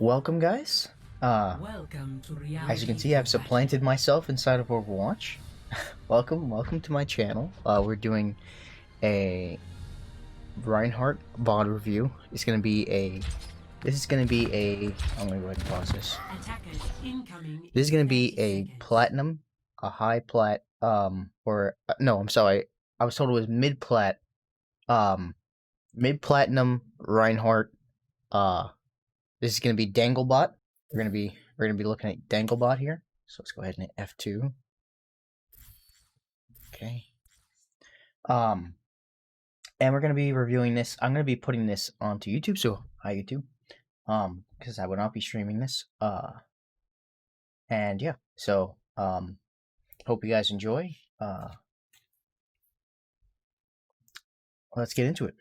Welcome, guys. Welcome to As you can reality see, I've for supplanted myself inside of Overwatch. welcome to my channel. We're doing a Reinhardt VOD review. This is gonna be a. I'm gonna go ahead and pause this. attackers incoming. This is gonna in be 30 a seconds. platinum, a high plat, or no, I'm sorry. I was told it was mid-plat, mid-platinum Reinhardt. This is gonna be Danglebot. We're gonna be looking at Danglebot here. So let's go ahead and hit F2. Okay. And we're gonna be reviewing this. I'm gonna be putting this onto YouTube. So hi YouTube. Because I will not be streaming this. And yeah. So hope you guys enjoy. Let's get into it.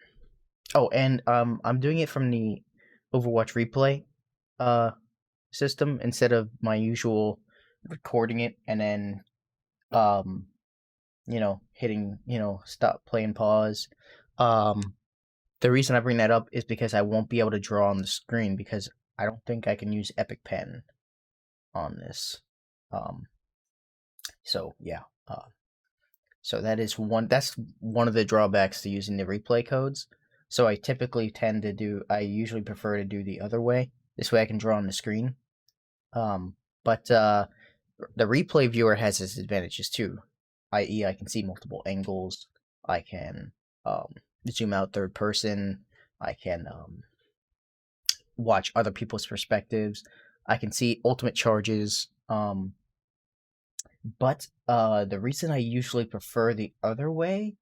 Oh, and I'm doing it from the Overwatch replay system instead of my usual recording it and then hitting, stop, play, and pause. The reason I bring that up is because I won't be able to draw on the screen because I don't think I can use Epic Pen on this. So yeah. So that's one of the drawbacks to using the replay codes. So I usually prefer to do the other way. This way I can draw on the screen. But the replay viewer has its advantages too. I.e., I can see multiple angles. I can zoom out third person. I can watch other people's perspectives. I can see ultimate charges. But the reason I usually prefer the other way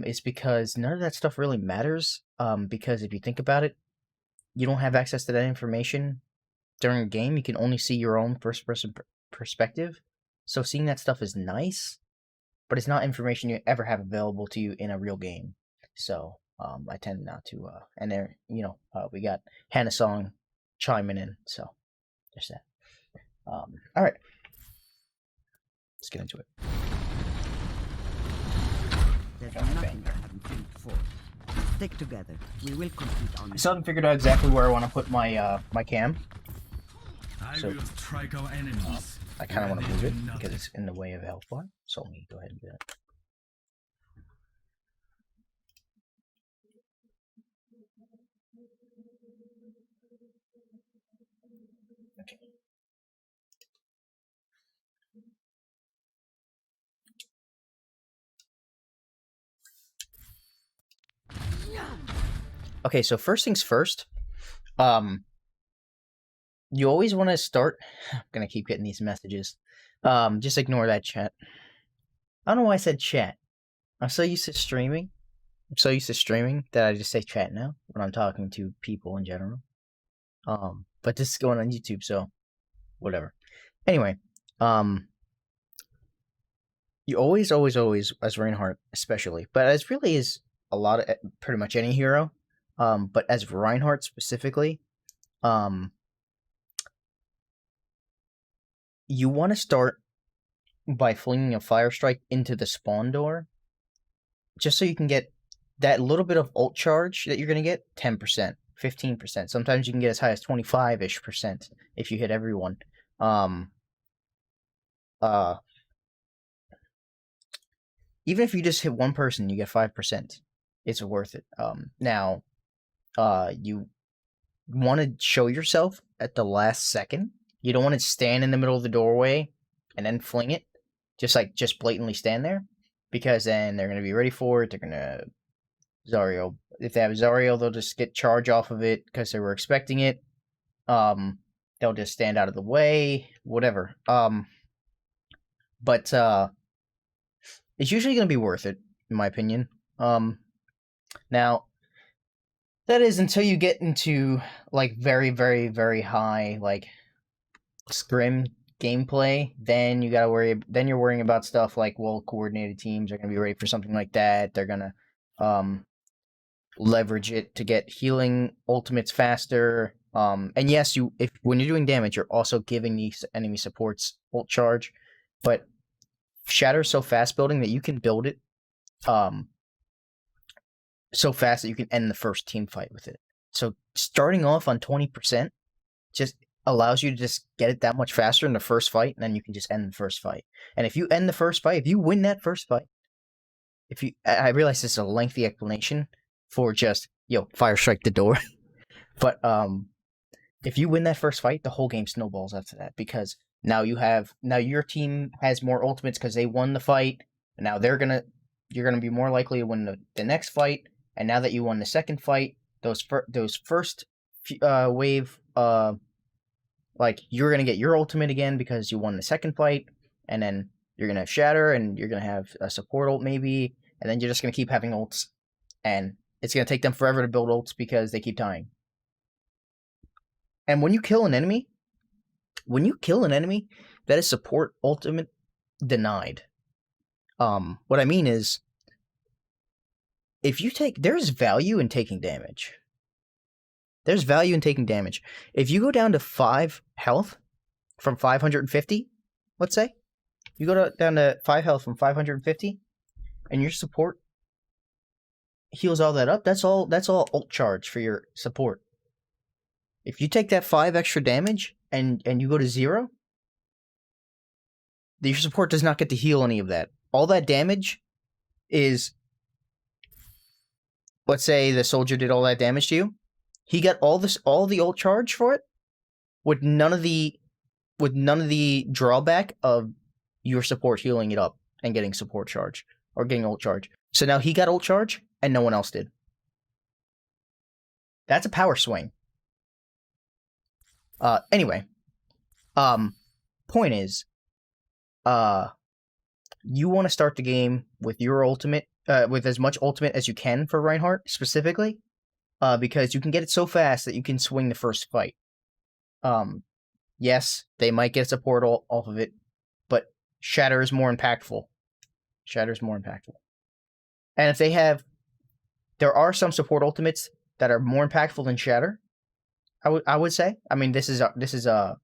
is because none of that stuff really matters. Because if you think about it, you don't have access to that information during a game. You can only see your own first-person perspective. So seeing that stuff is nice, but it's not information you ever have available to you in a real game. So I tend not to. And there, we got Hannah Song chiming in. So there's that. All right, let's get into it. There's nothing I haven't seen before. Stick together. We will complete our I still haven't figured out exactly where I want to put my my cam. So, I will strike our enemies. I kind of want to move it because it's in the way of health bar. So let me go ahead and do that. Okay. Okay, so first things first. You always want to start. I'm gonna keep getting these messages. Just ignore that chat. I don't know why I said chat. I'm so used to streaming. That I just say chat now when I'm talking to people in general. But this is going on YouTube, so whatever. Anyway, you always, as Reinhardt especially, but as really is a lot of pretty much any hero. But as Reinhardt specifically, you want to start by flinging a fire strike into the spawn door, just so you can get that little bit of ult charge that you're going to get, 10%, 15%. Sometimes you can get as high as 25-ish% if you hit everyone. Even if you just hit one person, you get 5%. It's worth it. Now, you want to show yourself at the last second. You don't want to stand in the middle of the doorway and then fling it. Just blatantly stand there. Because then they're going to be ready for it. They're going to... Zaryo. If they have Zaryo, they'll just get charge off of it because they were expecting it. They'll just stand out of the way. Whatever. But it's usually going to be worth it, in my opinion. Now, that is until you get into, like, very, very, very high, like, scrim gameplay. Then you gotta worry. Then you're worrying about stuff like, well, coordinated teams are gonna be ready for something like that. They're gonna leverage it to get healing ultimates faster. And yes, when you're doing damage, you're also giving these enemy supports ult charge. But Shatter is so fast building that you can build it so fast that you can end the first team fight with it. So starting off on 20% just allows you to just get it that much faster in the first fight, and then you can just end the first fight. And if you end the first fight, if you win that first fight, I realize this is a lengthy explanation for just, fire strike the door. But if you win that first fight, the whole game snowballs after that, because now your team has more ultimates because they won the fight. And now you're gonna be more likely to win the next fight. And now that you won the second fight, those first wave, like, you're gonna get your ultimate again because you won the second fight, and then you're gonna have Shatter, and you're gonna have a support ult maybe, and then you're just gonna keep having ults, and it's gonna take them forever to build ults because they keep dying. And when you kill an enemy, that is support ultimate denied. What I mean is, there's value in taking damage. There's value in taking damage. If you go down to 5 health from 550, let's say, you go down to 5 health from 550, and your support heals all that up, that's all ult charge for your support. If you take that 5 extra damage and you go to 0, your support does not get to heal any of that. All that damage is, let's say the soldier did all that damage to you. He got all the ult charge for it, with none of the drawback of your support healing it up and getting support charge or getting ult charge. So now he got ult charge and no one else did. That's a power swing. Anyway, point is, you want to start the game with your ultimate, with as much ultimate as you can for Reinhardt specifically, because you can get it so fast that you can swing the first fight. Yes, they might get support ult off of it, but Shatter is more impactful. And if there are some support ultimates that are more impactful than Shatter. I would say. I mean, this is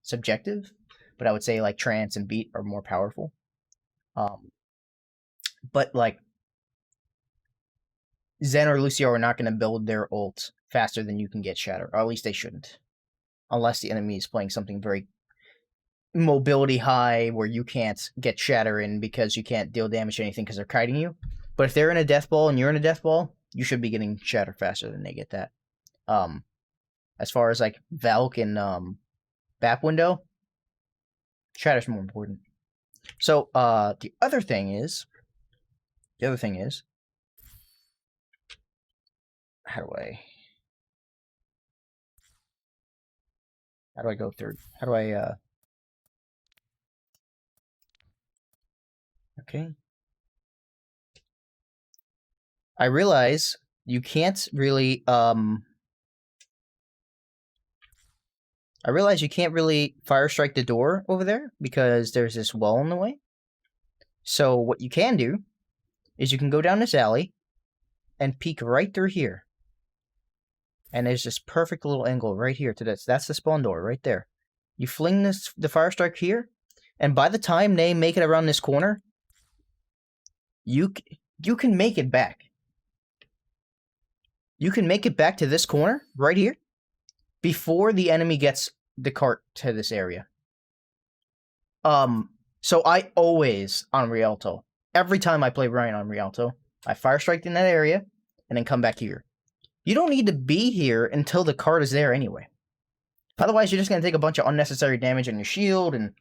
subjective, but I would say like Trance and Beat are more powerful. But like Zen or Lucio are not going to build their ult faster than you can get Shatter, or at least they shouldn't, unless the enemy is playing something very mobility high where you can't get Shatter in because you can't deal damage to anything because they're kiting you. But if they're in a death ball and you're in a death ball, you should be getting Shatter faster than they get that. As far as like Valk and Bap Window, Shatter's more important. So the other thing is, how do I go through? How do I okay. I realize you can't really fire strike the door over there because there's this wall in the way. So what you can do is you can go down this alley and peek right through here. And there's this perfect little angle right here to this. That's the spawn door right there. You fling the fire strike here, and by the time they make it around this corner, you can make it back. You can make it back to this corner right here before the enemy gets the cart to this area. So I always, on Rialto, every time I play Ryan on Rialto, I fire strike in that area and then come back here. You don't need to be here until the cart is there anyway. Otherwise, you're just going to take a bunch of unnecessary damage on your shield, and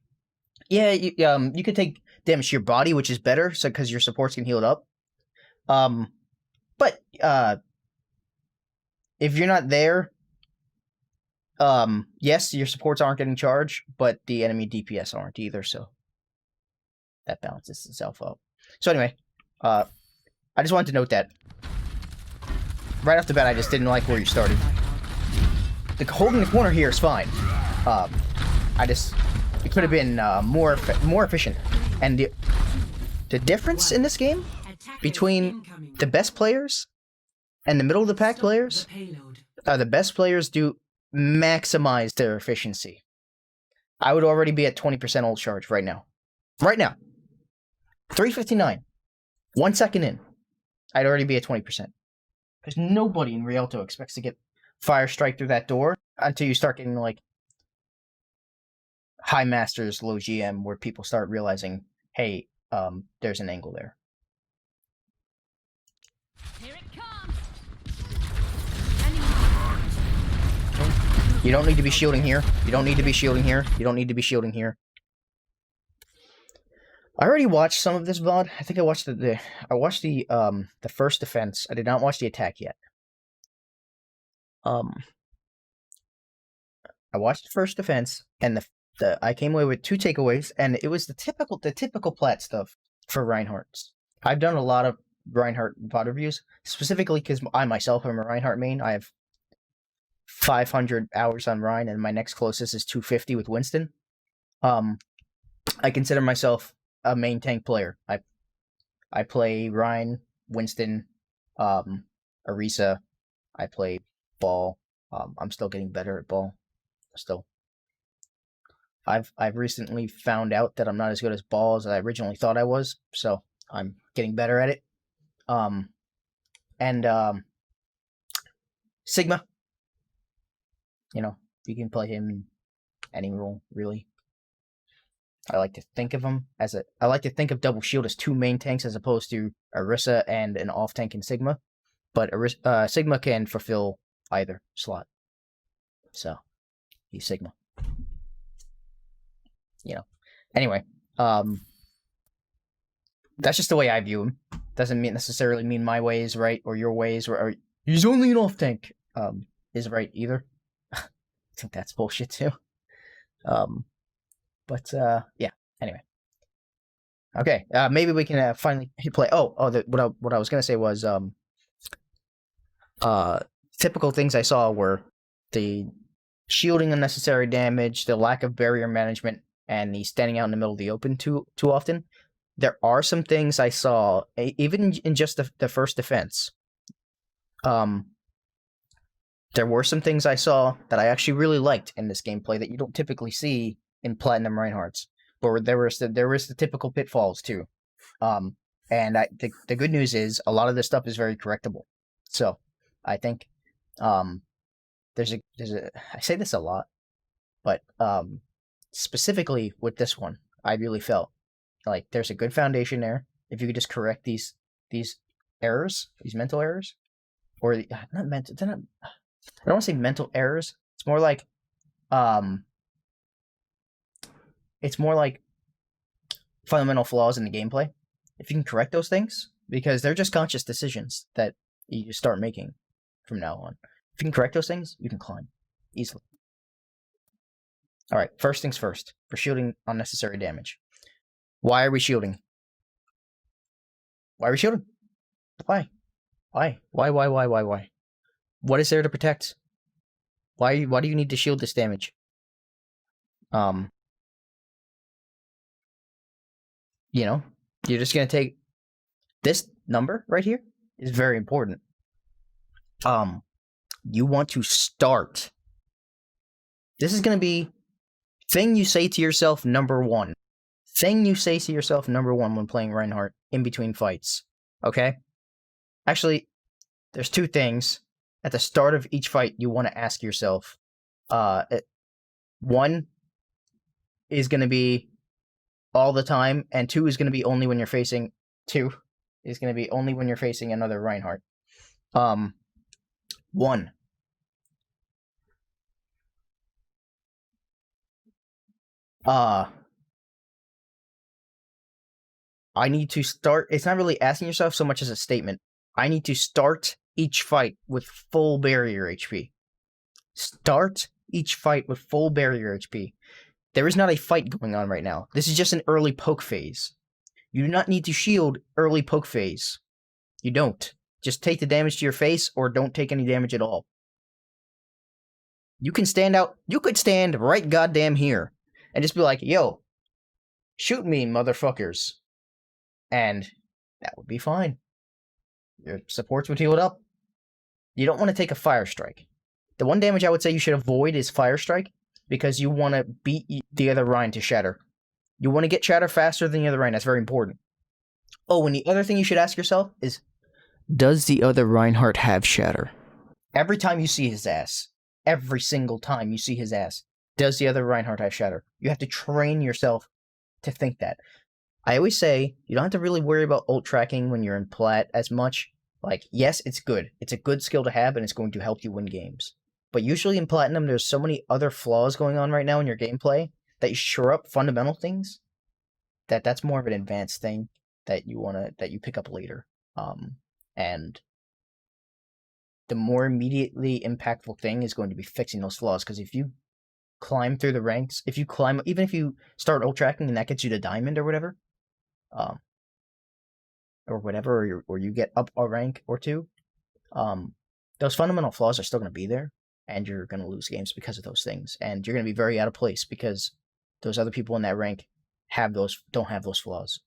yeah, you could take damage to your body, which is better, so because your supports can heal it up. But if you're not there, yes, your supports aren't getting charged, but the enemy DPS aren't either, so that balances itself out. So anyway, I just wanted to note that. Right off the bat, I just didn't like where you started. Holding the corner here is fine. It could have been more efficient. And the difference in this game between the best players and the middle of the pack players, the best players do maximize their efficiency. I would already be at 20% ult charge right now. Right now. 3:59. 1 second in. I'd already be at 20%. Because nobody in Rialto expects to get fire strike through that door until you start getting like high masters, low GM, where people start realizing, hey, there's an angle there. Here it comes. You don't need to be shielding here. You don't need to be shielding here. You don't need to be shielding here. I already watched some of this VOD. I think I watched the first defense. I did not watch the attack yet. I watched the first defense, and I came away with 2 takeaways, and it was the typical plat stuff for Reinhardt's. I've done a lot of Reinhardt VOD reviews, specifically because I myself am a Reinhardt main. I have 500 hours on Rein, and my next closest is 250 with Winston. I consider myself a main tank player. I play Rein, Winston, Orisa. I play Ball. I'm still getting better at Ball. Still. I've recently found out that I'm not as good as Ball as I originally thought I was, so I'm getting better at it. Sigma. You know, you can play him in any role, really. I like to think of him I like to think of Double Shield as 2 main tanks as opposed to Orisa and an off tank in Sigma. But Sigma can fulfill either slot. So, he's Sigma. You know. Anyway, that's just the way I view him. Doesn't necessarily mean my way is right or your ways or he's only an off tank is right either. I think that's bullshit too. Yeah. Anyway. Okay. Maybe we can finally hit play. What I was gonna say was typical things I saw were the shielding unnecessary damage, the lack of barrier management, and the standing out in the middle of the open too often. There are some things I saw, even in just the first defense. There were some things I saw that I actually really liked in this gameplay that you don't typically see in Platinum Reinhardt's, where there was the typical pitfalls too. And the good news is a lot of this stuff is very correctable. So I think there's a I say this a lot, but specifically with this one, I really felt like there's a good foundation there. If you could just correct these errors, these mental errors, or not mental. I don't want to say mental errors. It's more like fundamental flaws in the gameplay. If you can correct those things, because they're just conscious decisions that you just start making from now on. If you can correct those things, you can climb easily. All right, first things first. We're shielding unnecessary damage. Why are we shielding? Why are we shielding? Why? What is there to protect? Why do you need to shield this damage? You know, you're just gonna take this number right here is very important. You want to start. This is gonna be thing you say to yourself number 1. Thing you say to yourself number 1 when playing Reinhardt in between fights. Okay? Actually, there's 2 things at the start of each fight you want to ask yourself. 1 is going to be all the time, and 2 is going to be only when you're facing another Reinhardt. 1. I need to start. It's not really asking yourself so much as a statement. I need to start each fight with full barrier HP. Start each fight with full barrier HP. There is not a fight going on right now. This is just an early poke phase. You do not need to shield early poke phase. You don't. Just take the damage to your face or don't take any damage at all. You can stand out. You could stand right goddamn here and just be like, yo, shoot me, motherfuckers. And that would be fine. Your supports would heal it up. You don't want to take a fire strike. The one damage I would say you should avoid is fire strike, because you want to beat the other Rein to shatter. You want to get shatter faster than the other Rein. That's very important. Oh, and the other thing you should ask yourself is, does the other Reinhardt have shatter? Every time you see his ass, every single time you see his ass, Does the other Reinhardt have shatter? You have to train yourself to think that. I always say you don't have to really worry about ult tracking when you're in plat as much. Like, yes, it's good. It's a good skill to have, and it's going to help you win games. But usually in platinum, there's so many other flaws going on right now in your gameplay that you shore up fundamental things that's more of an advanced thing that you pick up later. And the more immediately impactful thing is going to be fixing those flaws. Because if you climb through the ranks, even if you start ult tracking and that gets you to diamond or whatever, or you get up a rank or two, those fundamental flaws are still going to be there, and you're going to lose games because of those things, and you're going to be very out of place because those other people in that rank don't have those flaws.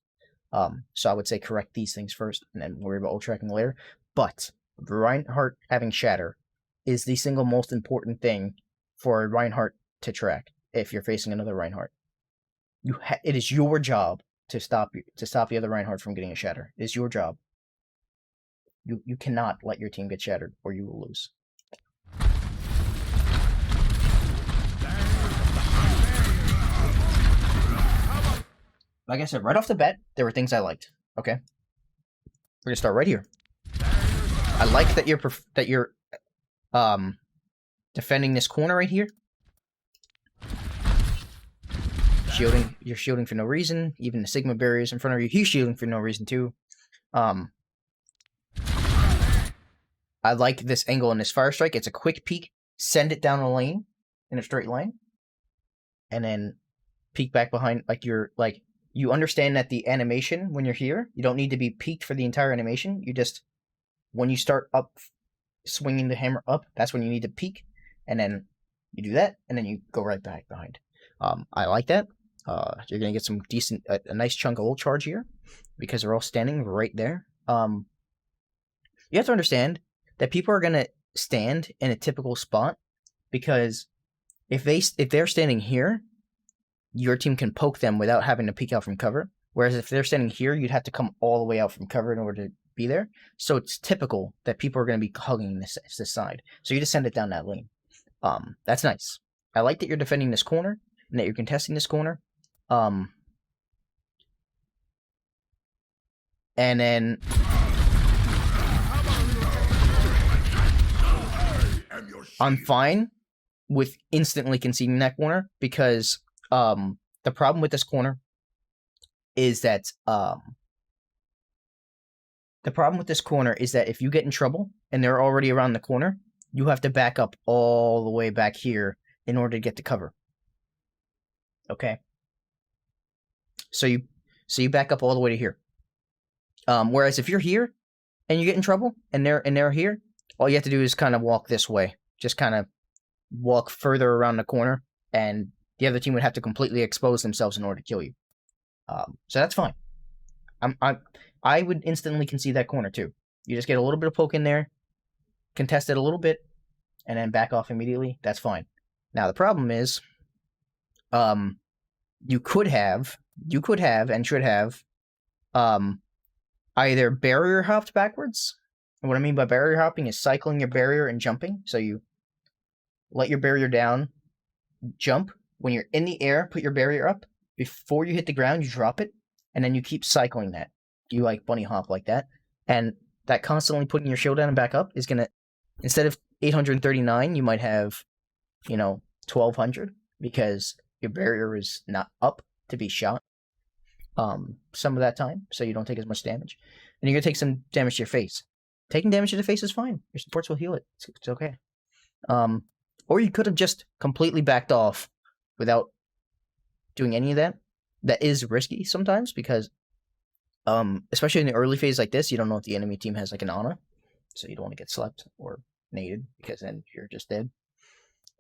So I would say correct these things first, and then worry about ult tracking later. But Reinhardt having shatter is the single most important thing for a Reinhardt to track. If you're facing another Reinhardt, it is your job to stop the other Reinhardt from getting a shatter. It is your job. You cannot let your team get shattered, or you will lose. Like I said, right off the bat, there were things I liked. Okay, we're gonna start right here. I like that you're defending this corner right here. You're shielding for no reason. Even the Sigma barriers in front of you, he's shielding for no reason too. I like this angle in this fire strike. It's a quick peek, send it down a lane in a straight line, and then peek back behind. You understand that the animation when you're here, you don't need to be peeked for the entire animation. You just, when you start up, swinging the hammer up, that's when you need to peek, and then you do that, and then you go right back behind. I like that. You're gonna get some a nice chunk of ult charge here because they're all standing right there. You have to understand that people are gonna stand in a typical spot because if they're standing here, your team can poke them without having to peek out from cover. Whereas if they're standing here, you'd have to come all the way out from cover in order to be there. So it's typical that people are going to be hugging this side. So you just send it down that lane. That's nice. I like that you're defending this corner and that you're contesting this corner. And then I'm fine with instantly conceding that corner because the problem with this corner is that if you get in trouble and they're already around the corner, you have to back up all the way back here in order to get to cover. Okay. So you back up all the way to here. Whereas if you're here and you get in trouble and they're here, all you have to do is kind of walk this way. Just kind of walk further around the corner, and the other team would have to completely expose themselves in order to kill you. So that's fine. I would instantly concede that corner too. You just get a little bit of poke in there, contest it a little bit, and then back off immediately. That's fine. Now the problem is, you could have and should have either barrier hopped backwards. And what I mean by barrier hopping is cycling your barrier and jumping. So you let your barrier down, jump. When you're in the air, put your barrier up. Before you hit the ground, you drop it, and then you keep cycling that. You like bunny hop like that. And that constantly putting your shield down and back up is going to, instead of 839, you might have, 1200 because your barrier is not up to be shot some of that time, so you don't take as much damage. And you're going to take some damage to your face. Taking damage to the face is fine. Your supports will heal it. It's okay. Or you could have just completely backed off without doing any of that. That is risky sometimes because, especially in the early phase like this, you don't know if the enemy team has like an Ana, so you don't want to get slept or naded because then you're just dead.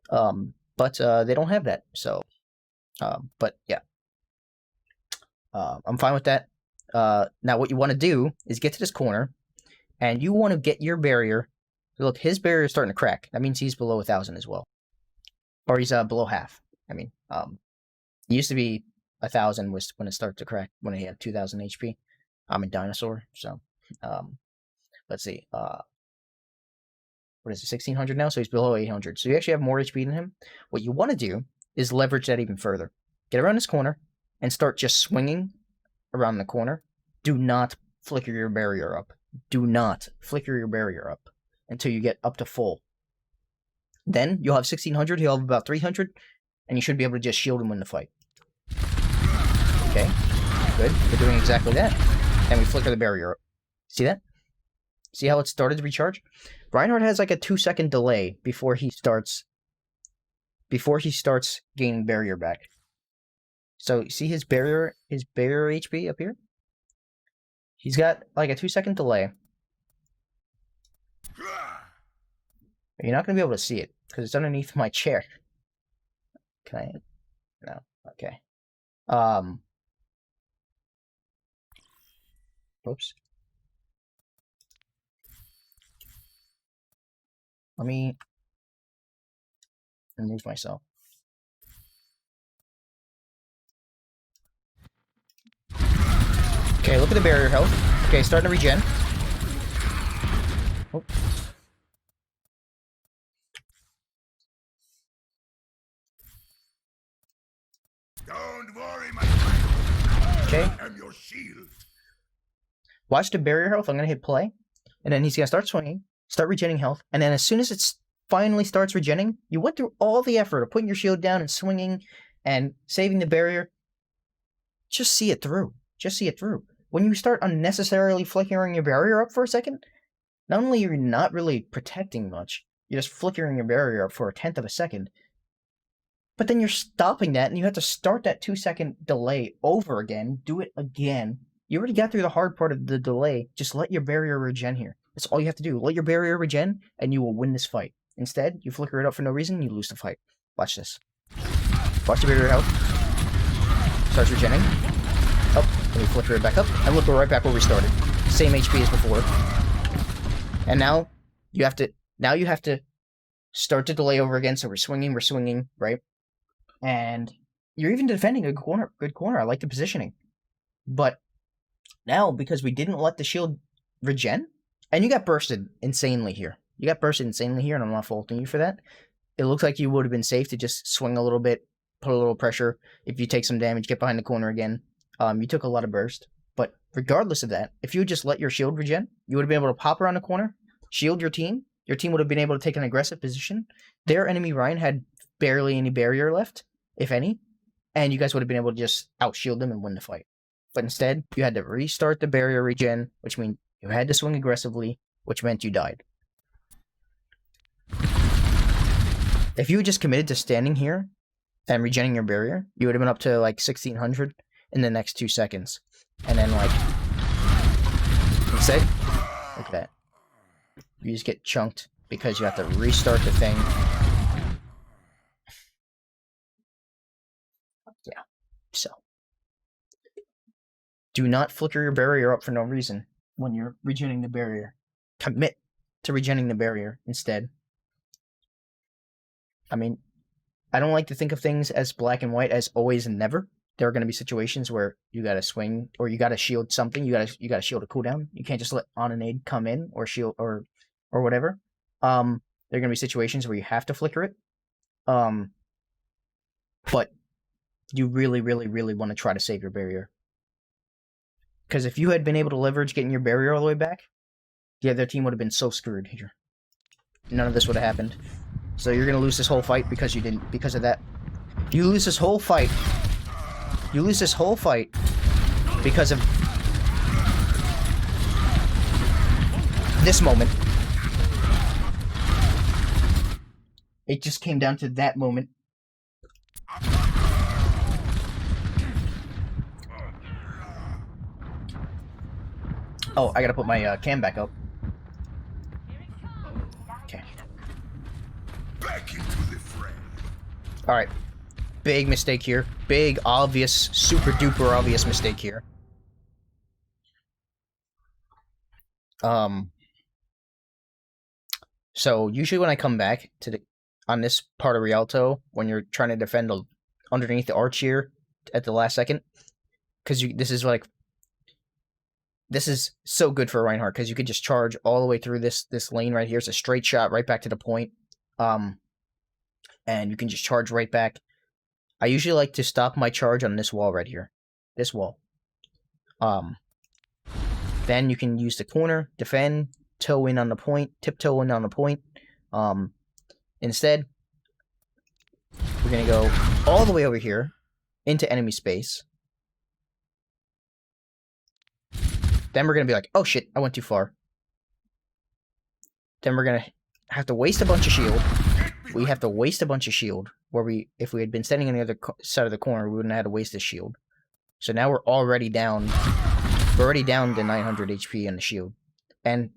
But they don't have that, so. But yeah, I'm fine with that. Now what you want to do is get to this corner, and you want to get your barrier. Look, his barrier is starting to crack. That means he's below 1,000 as well, or he's below half. I mean, it used to be 1,000 was when it started to crack when he had 2,000 HP. I'm a dinosaur, so let's see. What is it? 1,600 now, so he's below 800. So you actually have more HP than him. What you want to do is leverage that even further. Get around this corner and start just swinging around the corner. Do not flicker your barrier up. Do not flicker your barrier up until you get up to full. Then you'll have 1600, he'll have about 300, and you should be able to just shield and win the fight. Okay, good. We're doing exactly that. And we flicker the barrier up. See that? See how it started to recharge? Reinhardt has like a 2-second delay before he starts gaining barrier back. So see his barrier HP up here? He's got like a 2-second delay. You're not going to be able to see it because it's underneath my chair. Can I? No. Okay. Oops. Let me remove myself. Okay, look at the barrier health. Okay, starting to regen. Oh. Don't worry, my friend. Okay. I am your shield. Watch the barrier health. I'm gonna hit play, and then he's gonna start swinging, start regenning health, and then as soon as it finally starts regenning, you went through all the effort of putting your shield down and swinging and saving the barrier. Just see it through. Just see it through. When you start unnecessarily flickering your barrier up for a second, not only are you not really protecting much, you're just flickering your barrier up for 1/10 of a second, but then you're stopping that and you have to start that 2-second delay over again, do it again. You already got through the hard part of the delay, just let your barrier regen here. That's all you have to do. Let your barrier regen and you will win this fight. Instead, you flicker it up for no reason, you lose the fight. Watch this. Watch the barrier health. Starts regenning. Up, and we flicker it back up, and look, we're right back where we started. Same HP as before. And now you have to start the delay over again, so we're swinging, right? And you're even defending a good corner. I like the positioning. But now, because we didn't let the shield regen, and you got bursted insanely here. And I'm not faulting you for that. It looks like you would have been safe to just swing a little bit, put a little pressure. If you take some damage, get behind the corner again. You took a lot of burst. But regardless of that, if you just let your shield regen, you would have been able to pop around the corner, shield your team. Your team would have been able to take an aggressive position. Their enemy Ryan had barely any barrier left, if any, and you guys would have been able to just outshield them and win the fight. But instead, you had to restart the barrier regen, which means you had to swing aggressively, which meant you died. If you had just committed to standing here and regenning your barrier, you would have been up to like 1600 in the next 2 seconds. And then like, instead, look at that. You just get chunked because you have to restart the thing. Yeah, so. Do not flicker your barrier up for no reason when you're regenning the barrier. Commit to regenning the barrier instead. I mean, I don't like to think of things as black and white as always and never. There are going to be situations where you got to swing or you got to shield something. You got to shield a cooldown. You can't just let on an aid come in or shield or whatever. There are going to be situations where you have to flicker it. But you really, really, really want to try to save your barrier. Because if you had been able to leverage getting your barrier all the way back, the other team would have been so screwed here. None of this would have happened. So you're going to lose this whole fight because you didn't, because of that. You lose this whole fight. You lose this whole fight because of this moment. It just came down to that moment. Oh, I gotta put my cam back up. Okay. Back into the fray. Alright. Big mistake here. Big, obvious, super duper obvious mistake here. So usually when I come back to the on this part of Rialto, when you're trying to defend underneath the arch here at the last second, because this is so good for Reinhardt because you could just charge all the way through this lane right here. It's a straight shot right back to the point. And you can just charge right back. I usually like to stop my charge on this wall right here. This wall. Then you can use the corner, defend, toe in on the point, tiptoe in on the point. Instead, we're gonna go all the way over here into enemy space. Then we're gonna be like, oh shit, I went too far. Then we're gonna have to waste a bunch of shield. We have to waste a bunch of shield. If we had been standing on the other side of the corner, we wouldn't have had to waste this shield. So now we're already down. We're already down to 900 HP on the shield, and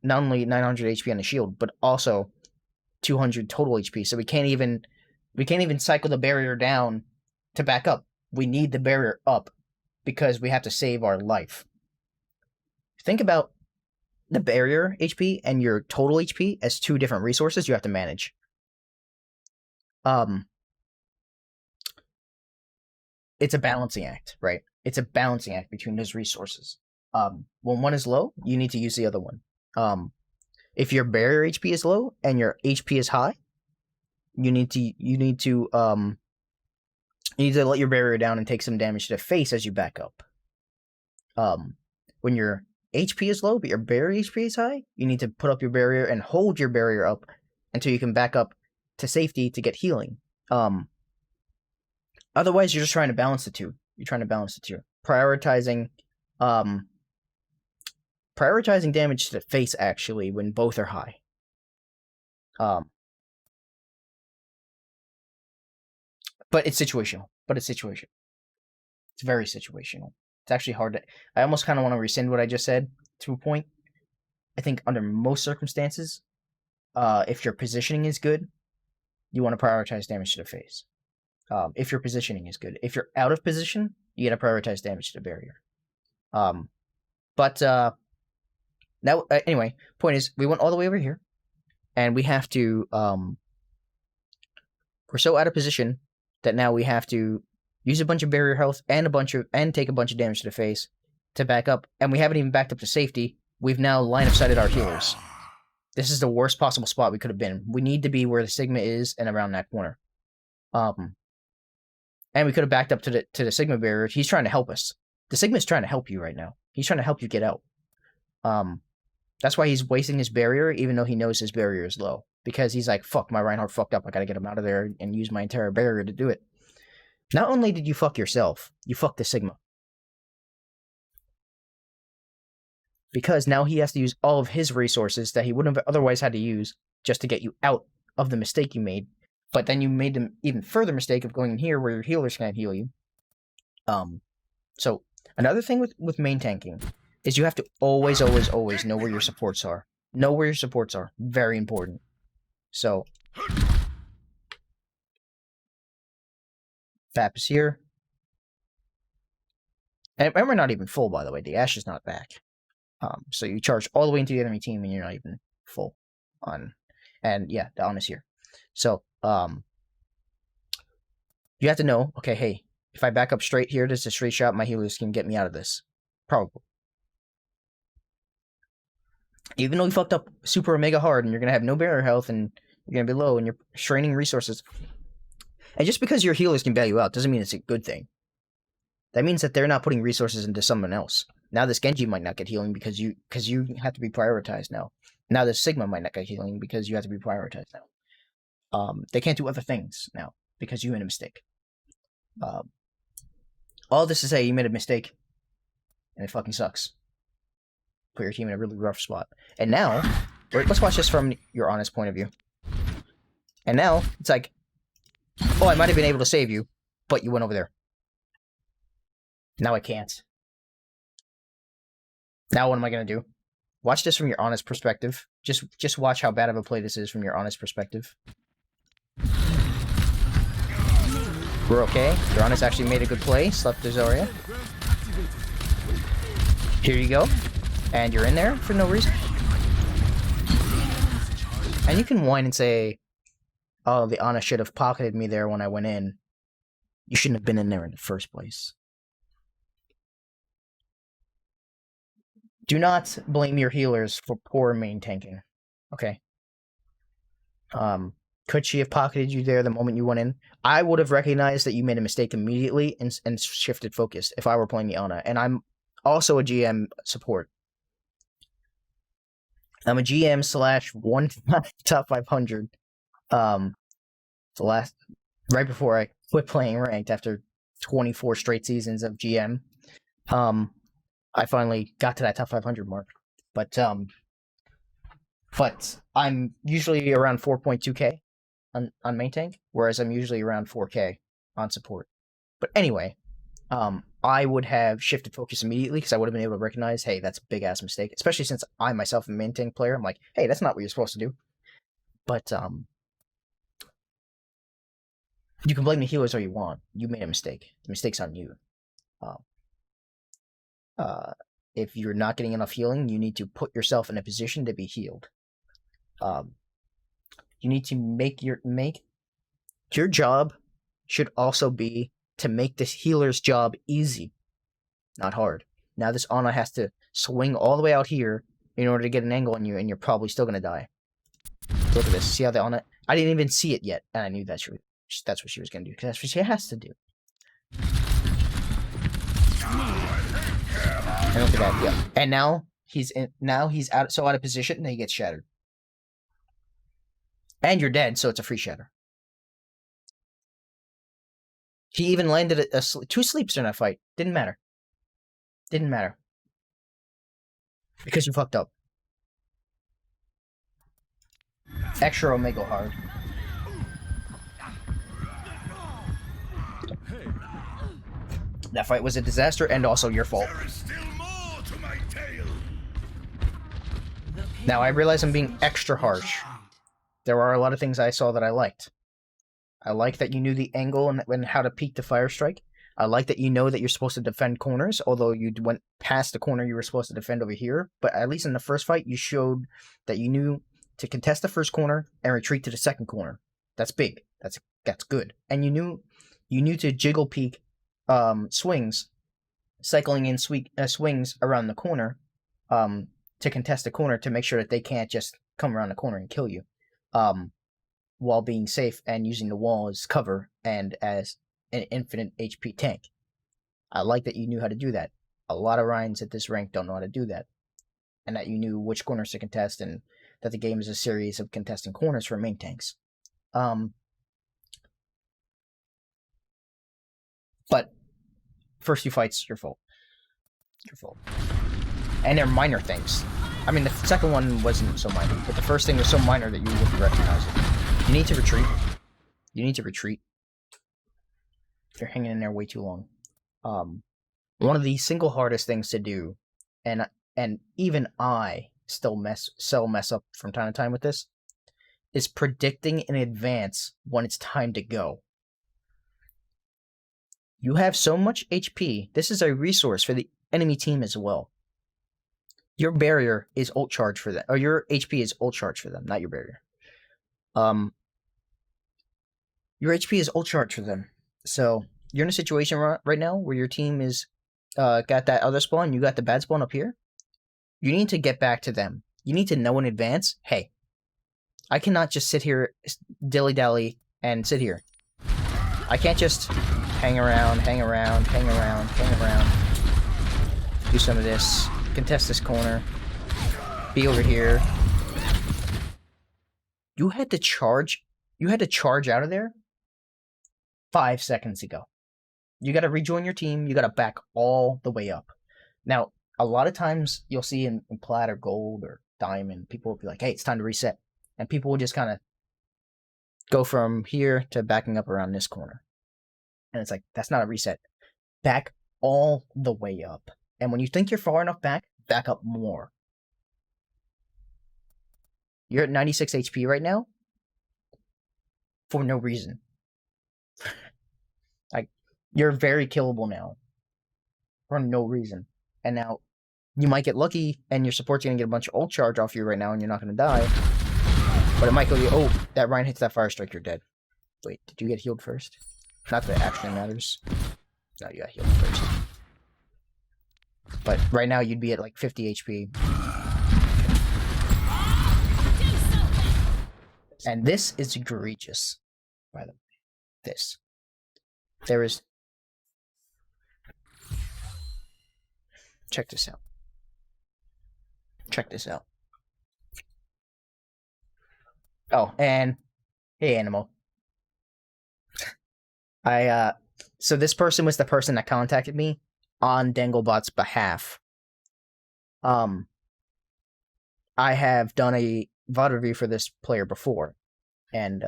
not only 900 HP on the shield, but also 200 total HP. So we can't even cycle the barrier down to back up. We need the barrier up because we have to save our life. Think about the barrier HP and your total HP as two different resources you have to manage. It's a balancing act, right? It's a balancing act between those resources. When one is low, you need to use the other one. If your barrier HP is low and your HP is high, you need to let your barrier down and take some damage to the face as you back up. When your HP is low but your barrier HP is high, you need to put up your barrier and hold your barrier up until you can back up to safety to get healing. Otherwise, you're just trying to balance the two. You're trying to balance the two. Prioritizing damage to the face, actually, when both are high. But it's situational. It's very situational. It's actually hard to... I almost kind of want to rescind what I just said to a point. I think under most circumstances, if your positioning is good, you want to prioritize damage to the face. If your positioning is good. If you're out of position, you gotta prioritize damage to the barrier. Now, anyway, point is, we went all the way over here, and we have to, we're so out of position that now we have to use a bunch of barrier health and take a bunch of damage to the face to back up, and we haven't even backed up to safety. We've now line of sighted our healers. This is the worst possible spot we could have been. We need to be where the Sigma is and around that corner. And we could have backed up to the Sigma barrier. He's trying to help us. The Sigma's trying to help you right now. He's trying to help you get out. That's why he's wasting his barrier, even though he knows his barrier is low. Because he's like, fuck, my Reinhardt fucked up. I gotta get him out of there and use my entire barrier to do it. Not only did you fuck yourself, you fucked the Sigma. Because now he has to use all of his resources that he wouldn't have otherwise had to use just to get you out of the mistake you made. But then you made an even further mistake of going in here where your healers can't heal you. So another thing with main tanking is you have to always know where your supports are. Know where your supports are. Very important. So FAP is here. And we're not even full, by the way. The Ash is not back. So you charge all the way into the enemy team and you're not even full on. And yeah, the On is here. So you have to know, okay, hey, if I back up straight here, there's a straight shot, my healers can get me out of this. Probably. Even though you fucked up super mega hard and you're gonna have no barrier health and you're gonna be low and you're straining resources. And just because your healers can bail you out doesn't mean it's a good thing. That means that they're not putting resources into someone else. Now this Genji might not get healing because you have to be prioritized now. Now this Sigma might not get healing because you have to be prioritized now. They can't do other things now because you made a mistake. All this to say, you made a mistake, and it fucking sucks. Put your team in a really rough spot. And now, let's watch this from your honest point of view. And now, it's like, oh, I might have been able to save you, but you went over there. Now I can't. Now what am I gonna do? Watch this from your honest perspective. Just watch how bad of a play this is from your honest perspective. We're okay. Your honest actually made a good play. Slept the Zarya. Here you go. And you're in there for no reason. And you can whine and say, oh, the Ana should have pocketed me there when I went in. You shouldn't have been in there in the first place. Do not blame your healers for poor main tanking. Okay? Could she have pocketed you there the moment you went in? I would have recognized that you made a mistake immediately and shifted focus if I were playing the Ana. And I'm also a GM support. I'm a GM / one top 500. The last right before I quit playing ranked after 24 straight seasons of GM. I finally got to that top 500 mark. But I'm usually around 4.2k on main tank, whereas I'm usually around 4k on support. But anyway, I would have shifted focus immediately because I would have been able to recognize, hey, that's a big ass mistake. Especially since I myself am a main tank player. I'm like, hey, that's not what you're supposed to do. But you can blame the healers all you want. You made a mistake. The mistake's on you. If you're not getting enough healing, you need to put yourself in a position to be healed. You need to make your job should also be to make this healer's job easy, not hard. Now this Ana has to swing all the way out here in order to get an angle on you, and you're probably still gonna die. Look at this. See how the Ana? I didn't even see it yet, and I knew that's what she was gonna do because that's what she has to do. And look at that, yeah. And now he's out of position that he gets shattered. And you're dead, so it's a free shatter. He even landed two sleeps in that fight. Didn't matter. Didn't matter. Because you fucked up. Extra Omega hard. That fight was a disaster and also your fault. There is still more to my tale. Now I realize I'm being extra harsh. There are a lot of things I saw that I liked. I like that you knew the angle and how to peek the fire strike. I like that you know that you're supposed to defend corners, although you went past the corner you were supposed to defend over here. But at least in the first fight, you showed that you knew to contest the first corner and retreat to the second corner. That's big. That's good. And you knew to jiggle peek swings, cycling in swings around the corner to contest the corner to make sure that they can't just come around the corner and kill you. While being safe and using the wall as cover and as an infinite HP tank. I like that you knew how to do that. A lot of Ryans at this rank don't know how to do that. And that you knew which corners to contest and that the game is a series of contesting corners for main tanks. But first few fights, your fault. Your fault. And they're minor things. I mean, the second one wasn't so minor, but the first thing was so minor that you wouldn't recognize it. You need to retreat. You need to retreat. You're hanging in there way too long. One of the single hardest things to do, and even I still mess up from time to time with this, is predicting in advance when it's time to go. You have so much HP. This is a resource for the enemy team as well. Your barrier is ult charge for them, or your HP is ult charge for them, not your barrier. Your HP is ult charge for them. So you're in a situation right now where your team is got that other spawn, you got the bad spawn up here. You need to get back to them. You need to know in advance, hey, I cannot just sit here, dilly-dally, and sit here. I can't just hang around, do some of this, contest this corner, be over here. You had to charge out of there 5 seconds ago. You got to rejoin your team. You got to back all the way up. Now, a lot of times you'll see in plat or gold or diamond, people will be like, hey, it's time to reset. And people will just kind of go from here to backing up around this corner. And it's like, that's not a reset. Back all the way up. And when you think you're far enough back, back up more. You're at 96 HP right now for no reason. Like, you're very killable now for no reason. And now you might get lucky and your support's going to get a bunch of ult charge off you right now and you're not going to die. But it might go, oh, that Ryan hits that fire strike, you're dead. Wait, did you get healed first? Not that it actually matters. No, you got healed first. But right now you'd be at like 50 HP. And this is egregious, by the way. This. There is... Check this out. Check this out. Oh, and... Hey, Animal. So this person was the person that contacted me on Danglebot's behalf. I have done a VOD review for this player before, and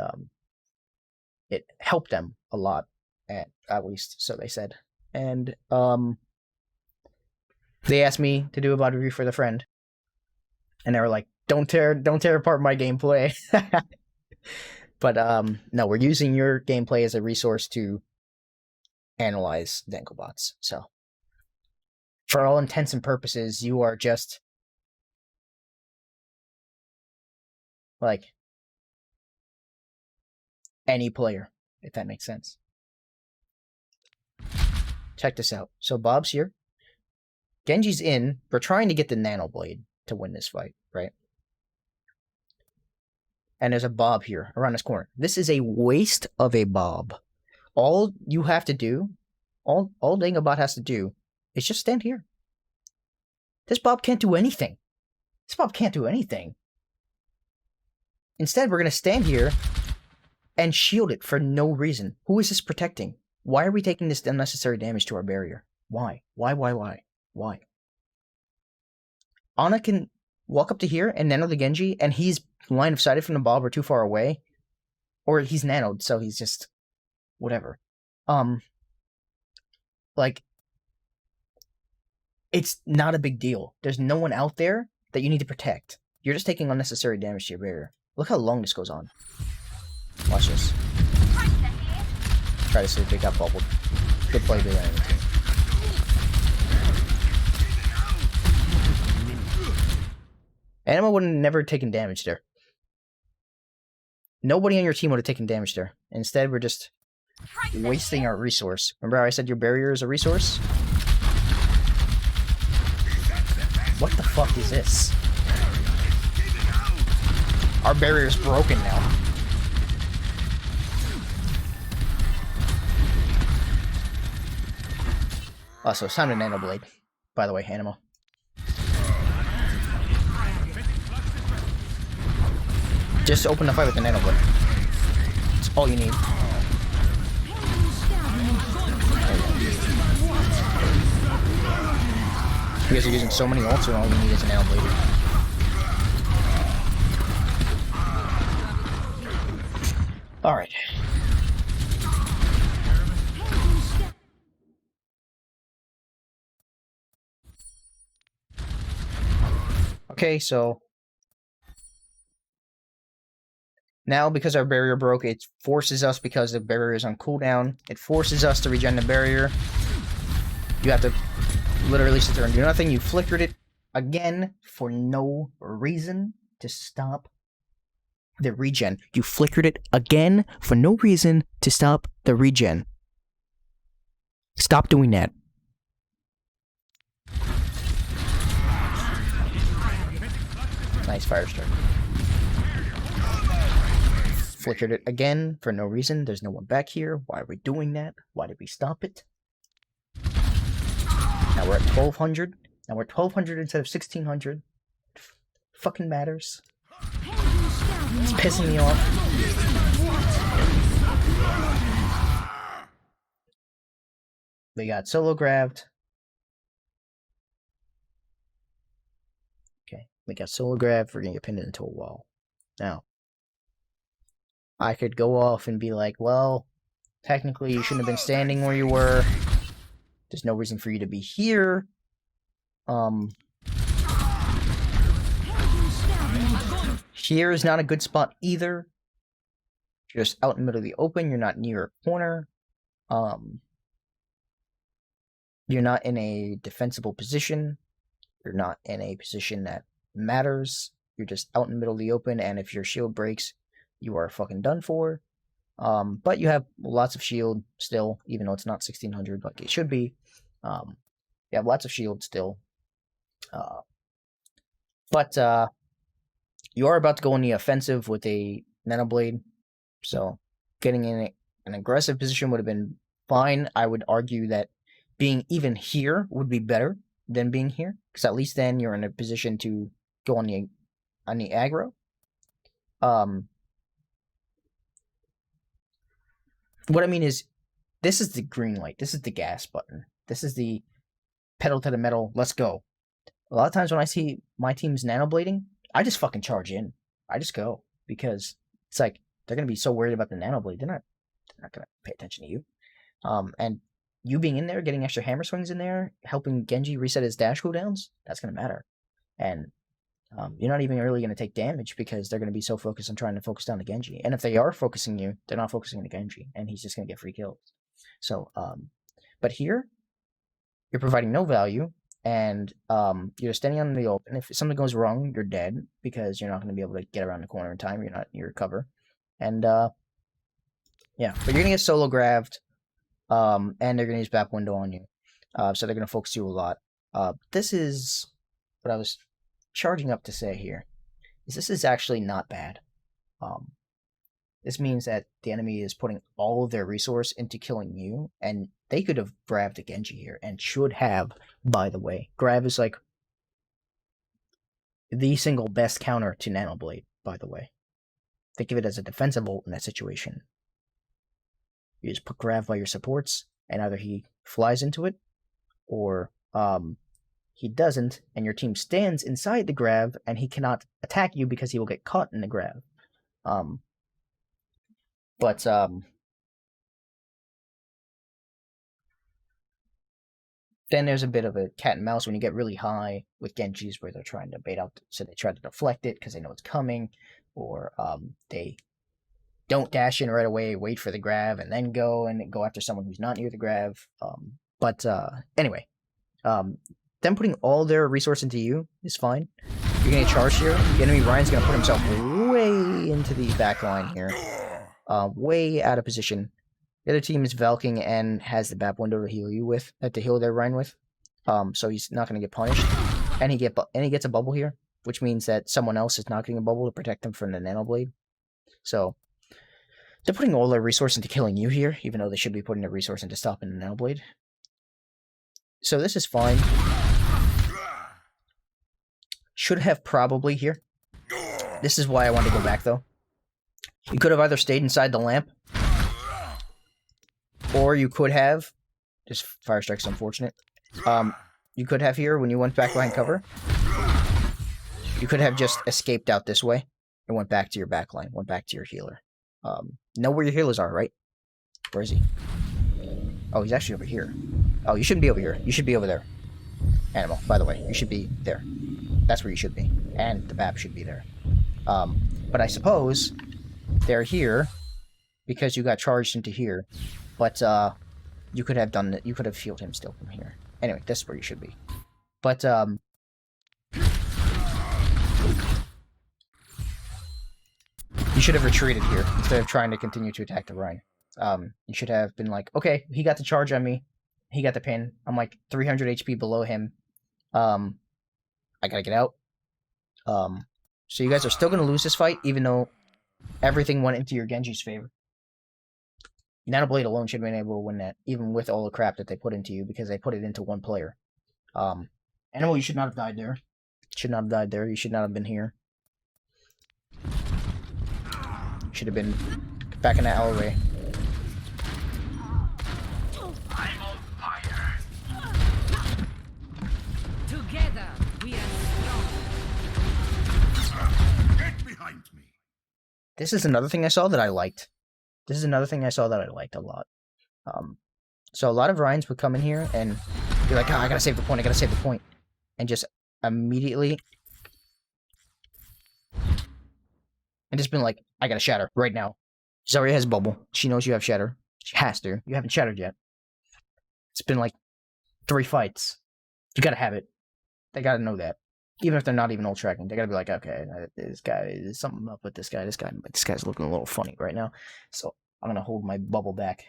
it helped them a lot, at least so they said. And they asked me to do a VOD review for the friend, and they were like, "Don't tear apart my gameplay." But no, we're using your gameplay as a resource to analyze Danglebots. So, for all intents and purposes, you are just like any player, if that makes sense. Check this out. So Bob's here. Genji's in. We're trying to get the Nano Blade to win this fight, right? And there's a Bob here around this corner. This is a waste of a Bob. All you have to do, all Danglebot has to do, is just stand here. This Bob can't do anything. This Bob can't do anything. Instead, we're going to stand here and shield it for no reason. Who is this protecting? Why are we taking this unnecessary damage to our barrier? Why? Why? Ana can walk up to here and nano the Genji, and he's line of sighted from the Bob or too far away. Or he's nanoed, so he's just... whatever. Like... it's not a big deal. There's no one out there that you need to protect. You're just taking unnecessary damage to your barrier. Look how long this goes on. Watch this. Try to see if they got bubbled. Good play by the enemy team. Anima would have never taken damage there. Nobody on your team would have taken damage there. Instead, we're just wasting our resource. Remember how I said your barrier is a resource? What the fuck is this? Our barrier is broken now. Oh, so it's time to Nano Blade. By the way, Anima. Just open the fight with the Nano Blade. That's all you need. You guys are using so many ults, and all you need is a Nano Blade. Alright. Okay, so now because our barrier broke, it forces us, because the barrier is on cooldown, it forces us to regen the barrier. You have to literally sit there and do nothing. You flickered it again for no reason to stop the regen. You flickered it again for no reason to stop the regen. Stop doing that. Nice fire strike. Flickered it again for no reason. There's no one back here. Why are we doing that? Why did we stop it? Now we're at 1200. Now we're 1200 instead of 1600. Fucking matters. It's pissing me off. We got solo grabbed. Okay, we got solo grabbed. We're gonna get pinned into a wall. Now, I could go off and be like, well, technically you shouldn't have been standing where you were. There's no reason for you to be here. Here is not a good spot either. You're just out in the middle of the open. You're not near a corner. You're not in a defensible position. You're not in a position that matters. You're just out in the middle of the open, and if your shield breaks, you are fucking done for. But you have lots of shield still, even though it's not 1600 like it should be. You have lots of shield still. But you are about to go on the offensive with a Nano Blade. So getting in an aggressive position would have been fine. I would argue that being even here would be better than being here, because at least then you're in a position to go on the aggro. What I mean is, this is the green light. This is the gas button. This is the pedal to the metal. Let's go. A lot of times when I see my team's nanoblading, I just fucking charge in. I just go, because it's like they're gonna be so worried about the nanoblade. They're not gonna pay attention to you. And you being in there, getting extra hammer swings in there, helping Genji reset his dash cooldowns, that's gonna matter. And you're not even really gonna take damage because they're gonna be so focused on trying to focus down the Genji. And if they are focusing you, they're not focusing on the Genji, and he's just gonna get free kills. So, but here, you're providing no value, and you're standing on the open. If something goes wrong, you're dead, because you're not going to be able to get around the corner in time. You're not your cover, and yeah. But you're gonna get solo grabbed, and they're gonna use back window on you, so they're gonna focus you a lot. This is what I was charging up to say here. This is actually not bad. This means that the enemy is putting all of their resource into killing you, and they could have grabbed a Genji here, and should have, by the way. Grab is like the single best counter to Nanoblade, by the way. Think of it as a defensive ult in that situation. You just put grab by your supports, and either he flies into it, or he doesn't, and your team stands inside the grab, and he cannot attack you because he will get caught in the grab. But then there's a bit of a cat and mouse when you get really high with Genjis, where they're trying to bait out, so they try to deflect it because they know it's coming, or they don't dash in right away, wait for the grab, and then go after someone who's not near the grab. Anyway, them putting all their resource into you is fine. You're gonna get charged here. The enemy Ryan's gonna put himself way into the back line here. Way out of position. The other team is Valking and has the BAP window to heal you with, to heal their Rhine with. So he's not going to get punished, and he gets a bubble here, which means that someone else is not getting a bubble to protect him from the Nanoblade. So they're putting all their resource into killing you here, even though they should be putting their resource into stopping the Nanoblade. So this is fine. Should have probably here. This is why I wanted to go back though. You could have either stayed inside the lamp, or you could have, just Fire Strike's unfortunate, you could have here, when you went back behind cover, you could have just escaped out this way, and went back to your back line, went back to your healer. Know where your healers are, right? Where is he? Oh, he's actually over here. Oh, you shouldn't be over here. You should be over there. Animal, by the way, you should be there. That's where you should be. And the BAP should be there. But I suppose they're here because you got charged into here, but you could have done that. You could have healed him still from here. Anyway, this is where you should be. But you should have retreated here instead of trying to continue to attack the Rhine. You should have been like, okay, he got the charge on me, he got the pin. I'm like 300 HP below him. I gotta get out. So you guys are still gonna lose this fight, even though everything went into your Genji's favor. Nanoblade alone should have been able to win that, even with all the crap that they put into you, because they put it into one player. Animal, you should not have died there. Should not have died there. You should not have been here. Should have been back in that alleyway. I'm on fire. Together we are strong. Get behind me. This is another thing I saw that I liked. This is another thing I saw that I liked a lot. So a lot of Ryans would come in here and be like, oh, I gotta save the point, I gotta save the point. And just immediately... And just been like, I gotta shatter right now. Zarya has bubble. She knows you have shatter. She has to. You haven't shattered yet. It's been like 3 fights. You gotta have it. They gotta know that. Even if they're not even ult tracking, they gotta be like, okay, this guy, there's something up with this guy. This guy's looking a little funny right now. So I'm gonna hold my bubble back.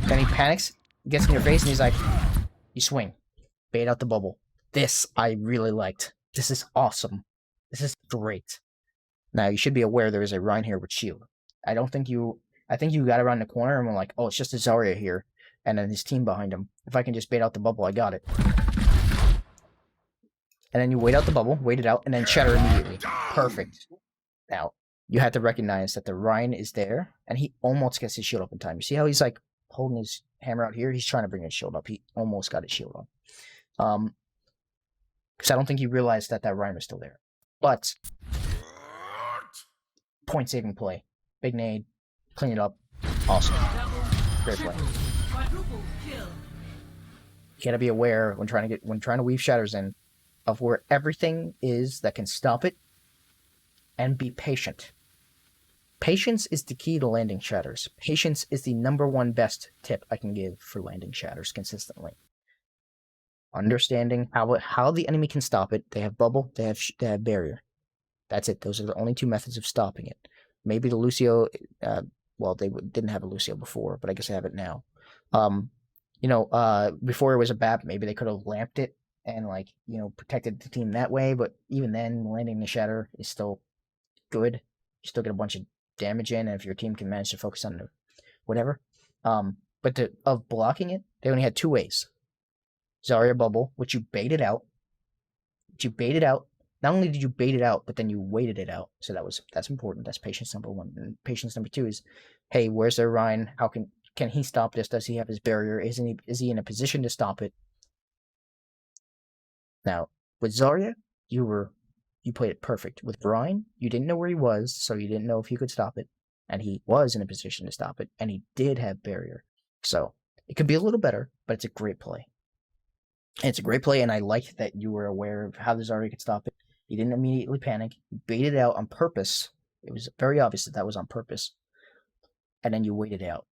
Then he panics, gets in your face, and he's like, you swing. Bait out the bubble. This I really liked. This is awesome. This is great. Now you should be aware there is a Reinhardt here with shield. I think you got around the corner and were like, oh, it's just a Zarya here, and then his team behind him. If I can just bait out the bubble, I got it. And then you wait out the bubble, wait it out, and then shatter immediately. Perfect. Now, you have to recognize that the Ryan is there, and he almost gets his shield up in time. You see how he's like holding his hammer out here? He's trying to bring his shield up. He almost got his shield up. Because I don't think he realized that Ryan was still there. But, point-saving play. Big nade, clean it up. Awesome. Great play. You gotta be aware when trying to weave shatters in of where everything is that can stop it, and be patient. Patience is the key to landing shatters. Patience is the #1 best tip I can give for landing shatters consistently. Understanding how the enemy can stop it. They have bubble, they have barrier. That's it. Those are the only 2 methods of stopping it. Maybe the Lucio, well, they didn't have a Lucio before, but I guess they have it now. Before it was a BAP, maybe they could have lamped it and, like, protected the team that way, but even then, landing the shatter is still good. You still get a bunch of damage in, and if your team can manage to focus on the whatever. But of blocking it, they only had 2 ways. Zarya bubble, which you baited out. Not only did you bait it out, but then you waited it out. So that's important. That's patience #1. And patience #2 is, hey, where's their Ryan? How can he stop this? Does he have his barrier? Is he in a position to stop it? Now, with Zarya, you played it perfect. With Ryan, you didn't know where he was, so you didn't know if you could stop it. And he was in a position to stop it, and he did have barrier. So it could be a little better, but it's a great play. And it's a great play, and I like that you were aware of how the Zarya could stop it. You didn't immediately panic. You baited it out on purpose. It was very obvious that was on purpose. And then you waited it out.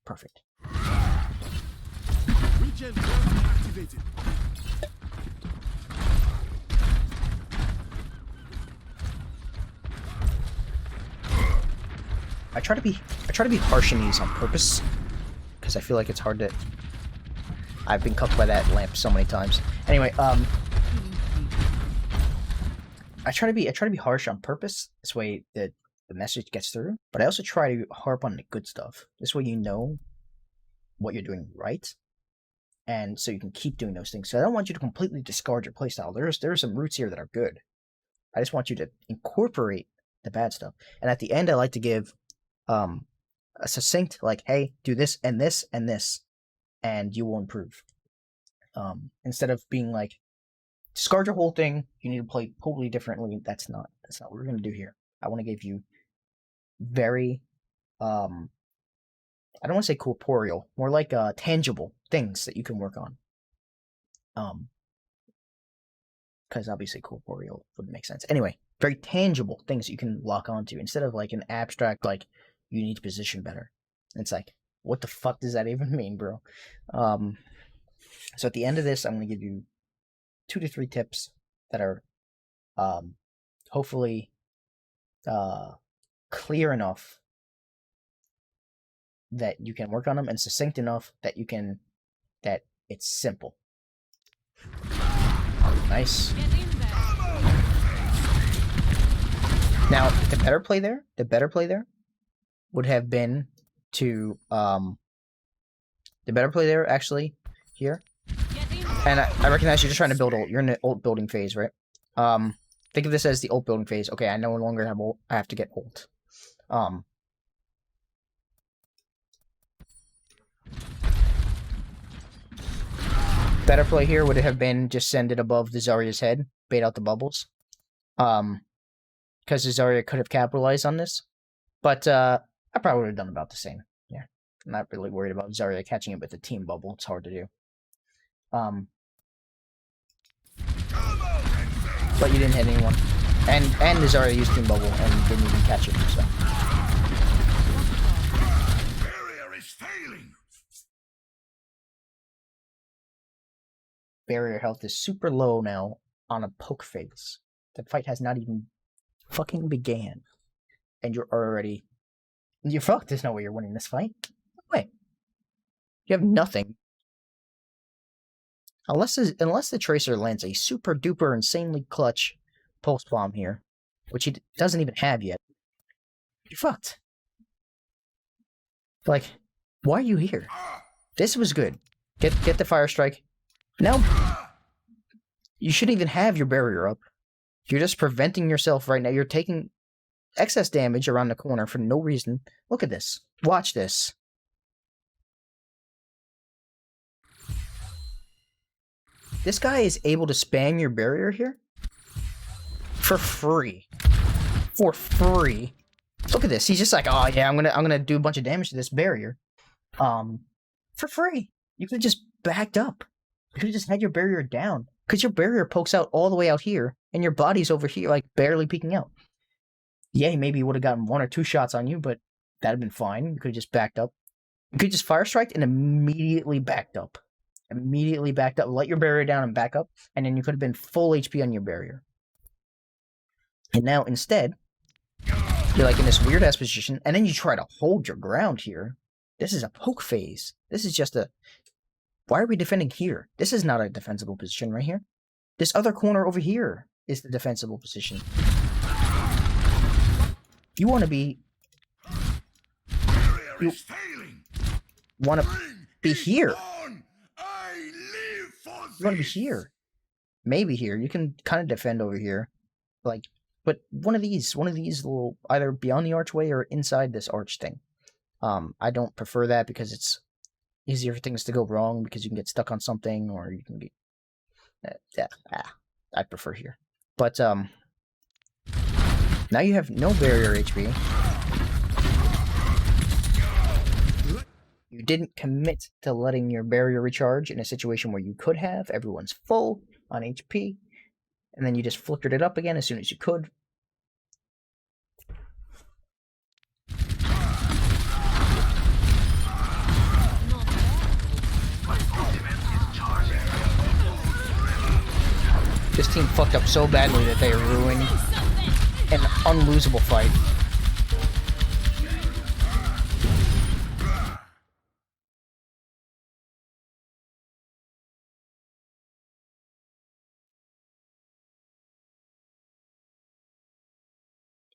Perfect. Regen activated. I try to be harsh in these on purpose, because I feel like it's hard to. I've been cuffed by that lamp so many times. Anyway, I try to be harsh on purpose. This way the message gets through. But I also try to harp on the good stuff. This way you know what you're doing right, and so you can keep doing those things. So I don't want you to completely discard your playstyle. There are some roots here that are good. I just want you to incorporate the bad stuff. And at the end, I like to give a succinct, like, hey, do this and this and this, and you will improve. Instead of being like, discard your whole thing, you need to play totally differently. That's not what we're gonna do here. I want to give you very I don't want to say corporeal, more like tangible things that you can work on. Because obviously corporeal wouldn't make sense. Anyway, very tangible things that you can lock onto instead of like an abstract, like, you need to position better. It's like, what the fuck does that even mean, bro? So at the end of this, I'm going to give you 2 to 3 tips that are hopefully clear enough that you can work on them, and succinct enough that it's simple. Nice. Now, the better play there would have been to the better play there actually here. And I recognize you're just trying to build ult. You're in the ult building phase, right? Think of this as the ult building phase. Okay, I no longer have ult. I have to get ult. Better play here would have been just send it above the Zarya's head, bait out the bubbles. Because the Zarya could have capitalized on this. But I probably would have done about the same. Yeah. I'm not really worried about Zarya catching it with a team bubble. It's hard to do. But you didn't hit anyone. And the Zarya used team bubble and didn't even catch it, so. Barrier is failing. Barrier health is super low now on a poke phase. The fight has not even fucking began. And you're already... You're fucked. There's no way you're winning this fight. No way. You have nothing. Unless the Tracer lands a super duper insanely clutch pulse bomb here. which he doesn't even have yet, you're fucked. Like, why are you here? This was good. Get the fire strike. Now, you shouldn't even have your barrier up. You're just preventing yourself right now. You're taking excess damage around the corner for no reason. Look at this. Watch this. This guy is able to spam your barrier here for free. For free. Look at this. He's just like, oh yeah, I'm gonna do a bunch of damage to this barrier. For free. You could have just backed up. You could have just had your barrier down. Because your barrier pokes out all the way out here, and your body's over here, like, barely peeking out. Yeah, maybe he would have gotten 1 or 2 shots on you, but that'd have been fine. You could have just backed up. You could just fire strike and immediately backed up. Immediately backed up, let your barrier down and back up, and then you could have been full HP on your barrier. And now, instead, you're like in this weird-ass position, and then you try to hold your ground here. This is a poke phase. This is just a... Why are we defending here? This is not a defensible position right here. This other corner over here is the defensible position. You want to be... You want to be here. You want to be here. Maybe here. You can kind of defend over here. Like, but one of these little, either beyond the archway or inside this arch thing. I don't prefer that because it's easier for things to go wrong because you can get stuck on something or you can get... I prefer here. But, now you have no barrier HP. You didn't commit to letting your barrier recharge in a situation where you could have. Everyone's full on HP. And then you just flickered it up again as soon as you could. This team fucked up so badly that they ruined an unlosable fight.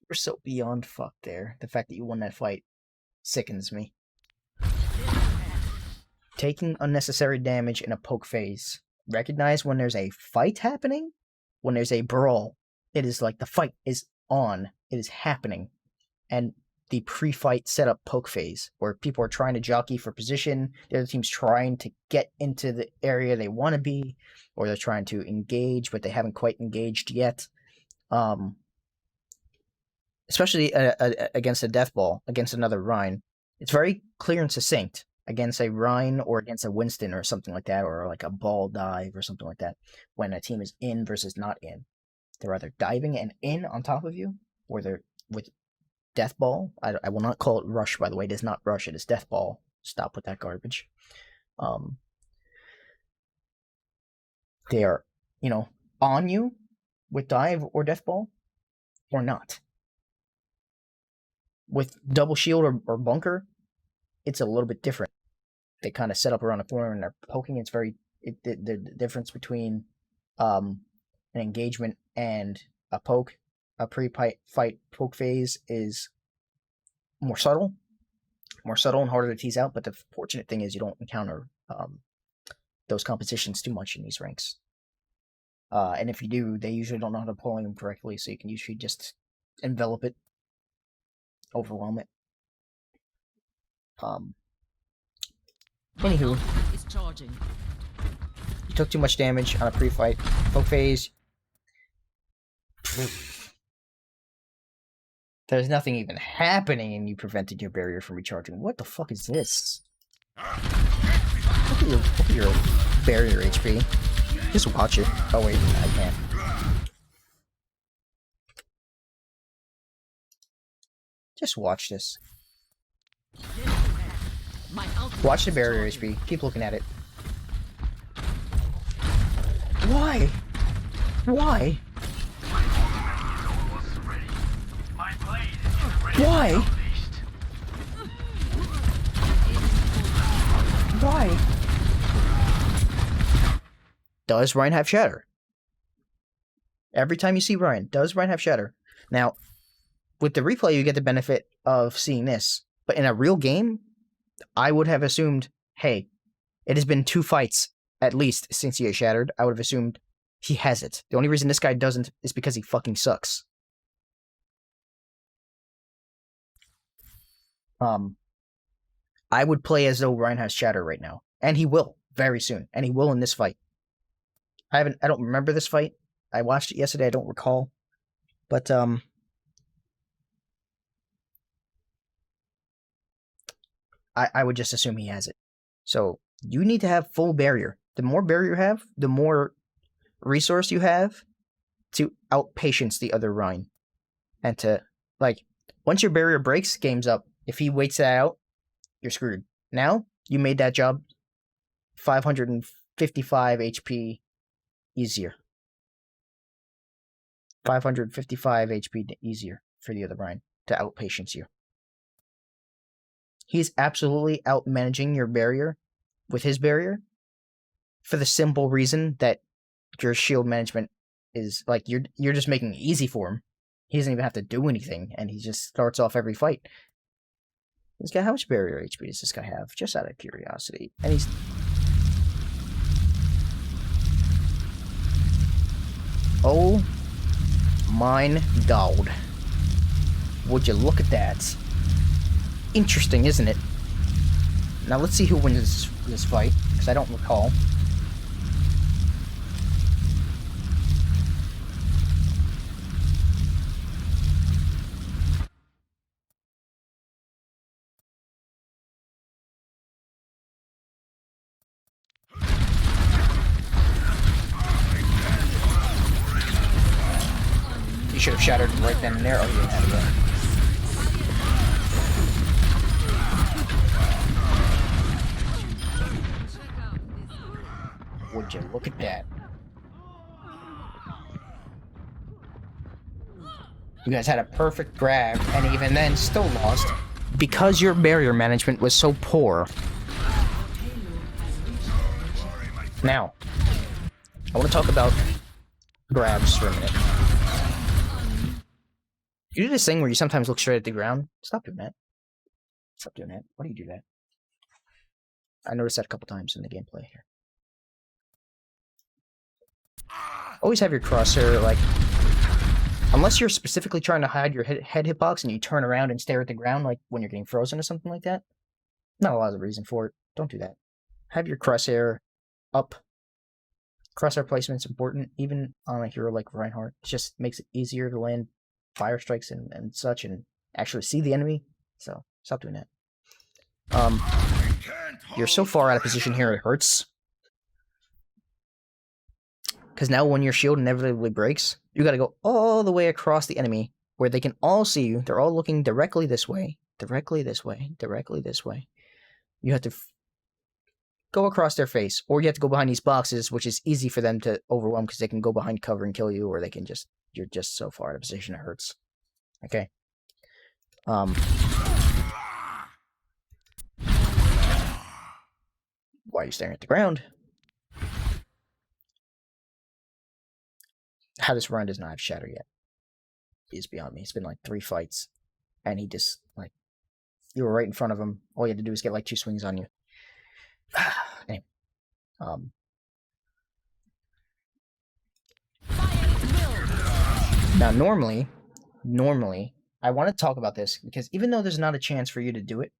We're so beyond fucked there. The fact that you won that fight sickens me. Taking unnecessary damage in a poke phase. Recognize when there's a fight happening, when there's a brawl. It is like the fight is on. It is happening. And the pre-fight setup poke phase, where people are trying to jockey for position, the other team's trying to get into the area they want to be, or they're trying to engage, but they haven't quite engaged yet. Especially against a death ball, against another Rhine. It's very clear and succinct against a Rhine or against a Winston or something like that, or like a ball dive or something like that, when a team is in versus not in. They're either diving and in on top of you, or they're with death ball. I will not call it rush, by the way. It is not rush, it is death ball. Stop with that garbage. They are, on you with dive or death ball, or not. With double shield or bunker, it's a little bit different. They kind of set up around the corner and they're poking. It's the difference between an engagement and a poke, a pre-fight poke phase is more subtle and harder to tease out. But the fortunate thing is you don't encounter those competitions too much in these ranks. And if you do, they usually don't know how to pull them correctly, so you can usually just envelop it, overwhelm it. Anywho, you took too much damage on a pre-fight poke phase. There's nothing even happening and you prevented your barrier from recharging. What the fuck is this? Look at your barrier HP. Just watch it. Oh wait, I can't. Just watch this. Watch the barrier HP. Keep looking at it. Why? Why? Why? Why? Does Ryan have shatter? Every time you see Ryan, does Ryan have shatter? Now, with the replay, you get the benefit of seeing this. But in a real game, I would have assumed, hey, it has been 2 fights at least since he has shattered. I would have assumed he has it. The only reason this guy doesn't is because he fucking sucks. I would play as though Reinhardt has shatter right now. And he will, very soon. And he will in this fight. I don't remember this fight. I watched it yesterday, I don't recall. But, I would just assume he has it. So, you need to have full barrier. The more barrier you have, the more resource you have to outpatience the other Rhine. And to, like, once your barrier breaks, game's up. If he waits that out, you're screwed. Now, you made that job 555 HP easier. 555 HP easier for the other Rhine to outpatience you. He's absolutely outmanaging your barrier with his barrier for the simple reason that your shield management is like you're just making it easy for him. He doesn't even have to do anything, and he just starts off every fight. This guy, how much barrier HP does this guy have? Just out of curiosity. And he's... Oh, mein God. Would you look at that? Interesting, isn't it? Now let's see who wins this fight, because I don't recall. You should have shattered right then and there. Oh, you didn't have it yet. Would you look at that? You guys had a perfect grab, and even then still lost because your barrier management was so poor. Now, I want to talk about grabs for a minute. You do this thing where you sometimes look straight at the ground. Stop doing that. Stop doing that. Why do you do that? I noticed that a couple times in the gameplay here. Always have your crosshair, like, unless you're specifically trying to hide your head hitbox and you turn around and stare at the ground, like when you're getting frozen or something like that. Not a lot of reason for it. Don't do that. Have your crosshair up. Crosshair placement's important, even on a hero like Reinhardt. It just makes it easier to land fire strikes and such and actually see the enemy. So, stop doing that. You're so far out of position here, it hurts. Because now when your shield inevitably breaks, you gotta go all the way across the enemy where they can all see you. They're all looking directly this way, directly this way, directly this way. You have to go across their face, or you have to go behind these boxes, which is easy for them to overwhelm because they can go behind cover and kill you, or they can just, you're just so far out of position it hurts. Okay. Why are you staring at the ground? How this run does not have shatter yet is beyond me. It's been like 3 fights, and he just, like, you were right in front of him. All you had to do was get like 2 swings on you. Anyway, now normally, I want to talk about this because even though there's not a chance for you to do it,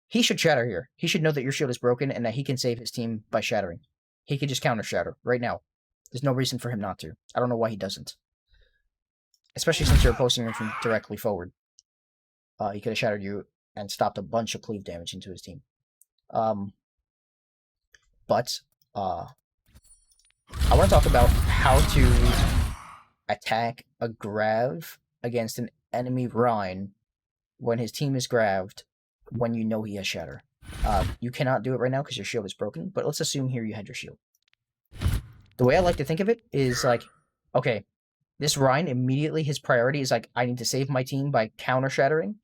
he should shatter here. He should know that your shield is broken and that he can save his team by shattering. He could just counter shatter right now. There's no reason for him not to. I don't know why he doesn't. Especially since you're posting him from directly forward. He could have shattered you and stopped a bunch of cleave damage into his team. But I want to talk about how to attack a grav against an enemy Rhine when his team is graved when you know he has shatter. You cannot do it right now because your shield is broken, but let's assume here you had your shield. The way I like to think of it is like, okay, this Rhine, immediately his priority is like, I need to save my team by counter-shattering.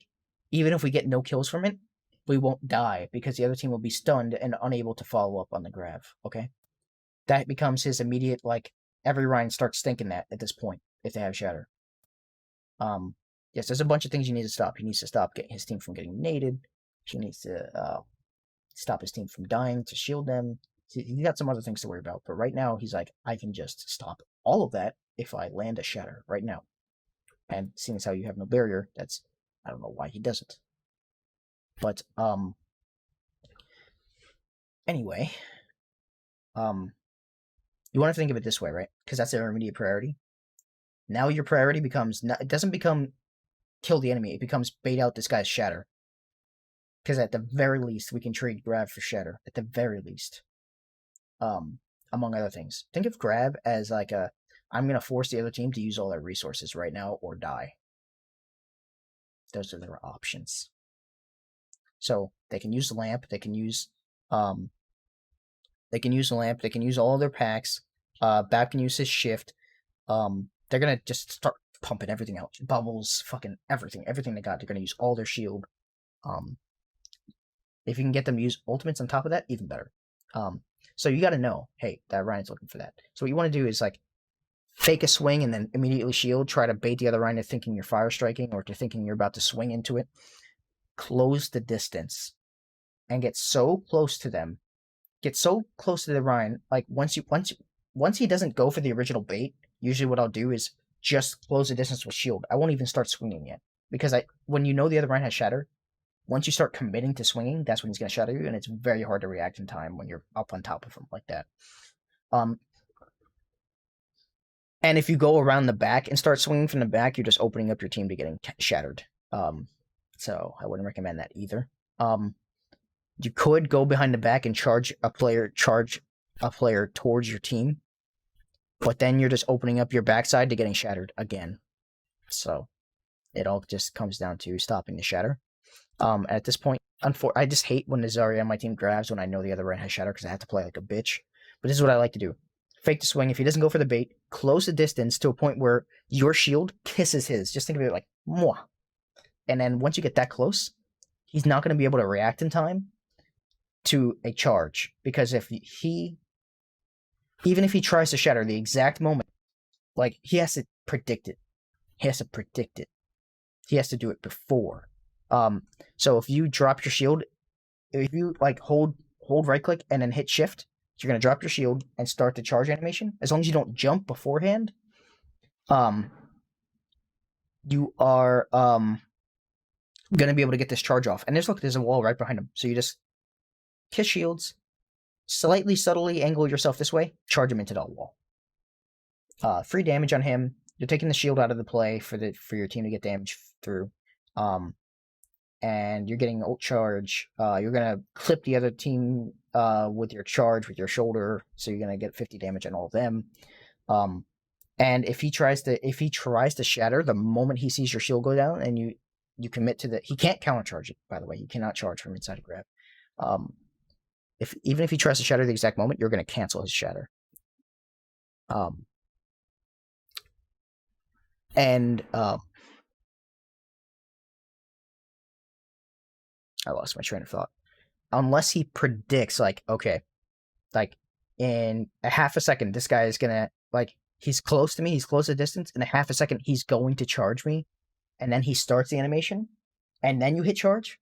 Even if we get no kills from it, we won't die because the other team will be stunned and unable to follow up on the grav, okay? That becomes his immediate, like, every Rhine starts thinking that at this point, if they have shatter. Yes, there's a bunch of things you need to stop. He needs to stop getting his team from getting naded. He needs to stop his team from dying to shield them. He got some other things to worry about, but right now he's like, I can just stop all of that if I land a shatter right now. And seeing as how you have no barrier, I don't know why he doesn't. But anyway, you want to think of it this way, right? Because that's their immediate priority. Now your priority becomes it doesn't become kill the enemy. It becomes bait out this guy's shatter. Because at the very least, we can trade grab for shatter. At the very least, among other things, think of grab as like I'm gonna force the other team to use all their resources right now or die. Those are their options. So they can use the lamp. They can use the lamp. They can use all their packs. Bab can use his shift. They're gonna just start pumping everything out. Bubbles, fucking everything they got. They're gonna use all their shield. If you can get them to use ultimates on top of that, even better. So you got to know, hey, that Ryan's looking for that. So what you want to do is like fake a swing and then immediately shield. Try to bait the other Ryan to thinking you're fire striking or to thinking you're about to swing into it. Close the distance and get so close to them. Get so close to the Ryan. Like once he doesn't go for the original bait, usually what I'll do is just close the distance with shield. I won't even start swinging yet because when you know the other Ryan has shatter. Once you start committing to swinging, that's when he's going to shatter you, and it's very hard to react in time when you're up on top of him like that. And if you go around the back and start swinging from the back, you're just opening up your team to getting shattered. So I wouldn't recommend that either. You could go behind the back and charge a player towards your team, but then you're just opening up your backside to getting shattered again. So it all just comes down to stopping the shatter. At this point, I just hate when the Zarya on my team grabs when I know the other Ryan has shatter because I have to play like a bitch. But this is what I like to do. Fake the swing. If he doesn't go for the bait, close the distance to a point where your shield kisses his. Just think of it like, mwah. And then once you get that close, he's not going to be able to react in time to a charge. Because even if he tries to shatter the exact moment, like, he has to predict it. He has to do it before. So if you drop your shield, if you like hold right click and then hit shift, you're gonna drop your shield and start the charge animation. As long as you don't jump beforehand, you are gonna be able to get this charge off. And there's a wall right behind him. So you just kiss shields, slightly subtly angle yourself this way, charge him into that wall. Free damage on him. You're taking the shield out of the play for your team to get damage through. And you're getting ult charge. You're gonna clip the other team with your charge with your shoulder, so you're gonna get 50 damage on all of them. And if he tries to shatter the moment he sees your shield go down, and you commit to he can't counter charge it. By the way, you cannot charge from inside a grab. Even if he tries to shatter the exact moment, you're gonna cancel his shatter. I lost my train of thought. Unless he predicts, like, okay, like, in a half a second, this guy is gonna, like, he's close to me, he's close to distance, in a half a second, he's going to charge me, and then he starts the animation, and then you hit charge,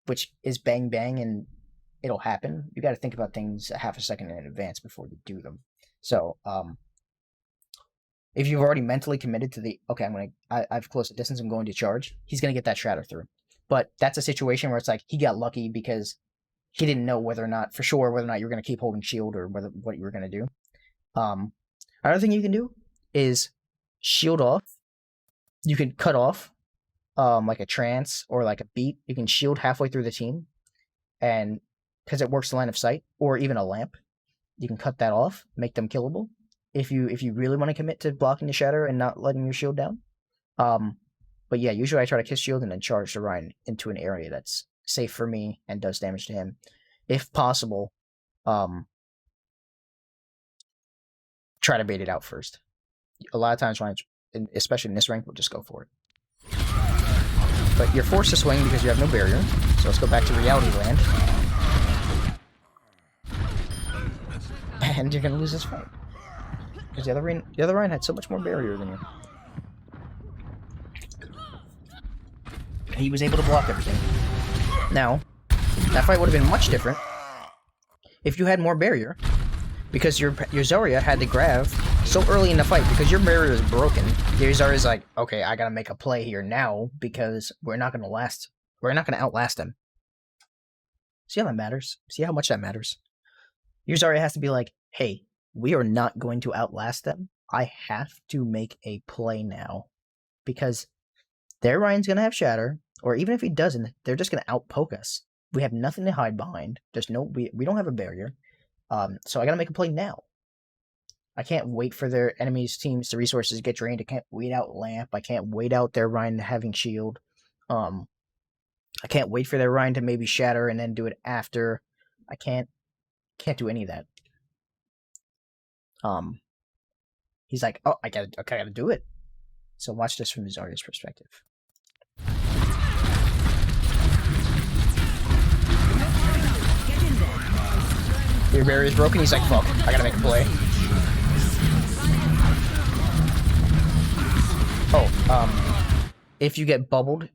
which is bang bang, and it'll happen. You gotta think about things a half a second in advance before you do them. So, if you've already mentally committed to okay, I've closed the distance, I'm going to charge, he's gonna get that shatter through. But that's a situation where it's like, he got lucky because he didn't know whether or not you were going to keep holding shield or what you were going to do. Another thing you can do is shield off. You can cut off, like a trance or like a beat. You can shield halfway through the team, and because it works the line of sight, or even a lamp, you can cut that off, make them killable. If you really want to commit to blocking the shatter and not letting your shield down. But yeah, usually I try to kiss shield and then charge the Ryan into an area that's safe for me and does damage to him. If possible, try to bait it out first. A lot of times, Ryan, especially in this rank, will just go for it. But you're forced to swing because you have no barrier. So let's go back to reality land. And you're going to lose this fight. Because the other Ryan had so much more barrier than you. He was able to block everything. Now, that fight would have been much different if you had more barrier, because your Zarya had to grab so early in the fight because your barrier is broken. Your Zarya's like, okay, I gotta make a play here now because we're not gonna outlast them. See how that matters? See how much that matters? Your Zarya has to be like, hey, we are not going to outlast them. I have to make a play now because their Ryan's gonna have Shatter, or even if he doesn't, they're just gonna outpoke us. We have nothing to hide behind. There's no we don't have a barrier. So I gotta make a play now. I can't wait for their enemies' teams, the resources to get drained. I can't wait out Lamp. I can't wait out their Ryan having shield. I can't wait for their Ryan to maybe Shatter and then do it after. I can't do any of that. He's like, oh, I gotta do it. So watch this from Zarya's perspective. Your barrier's broken, he's like, fuck, I gotta make a play. Oh, if you get bubbled,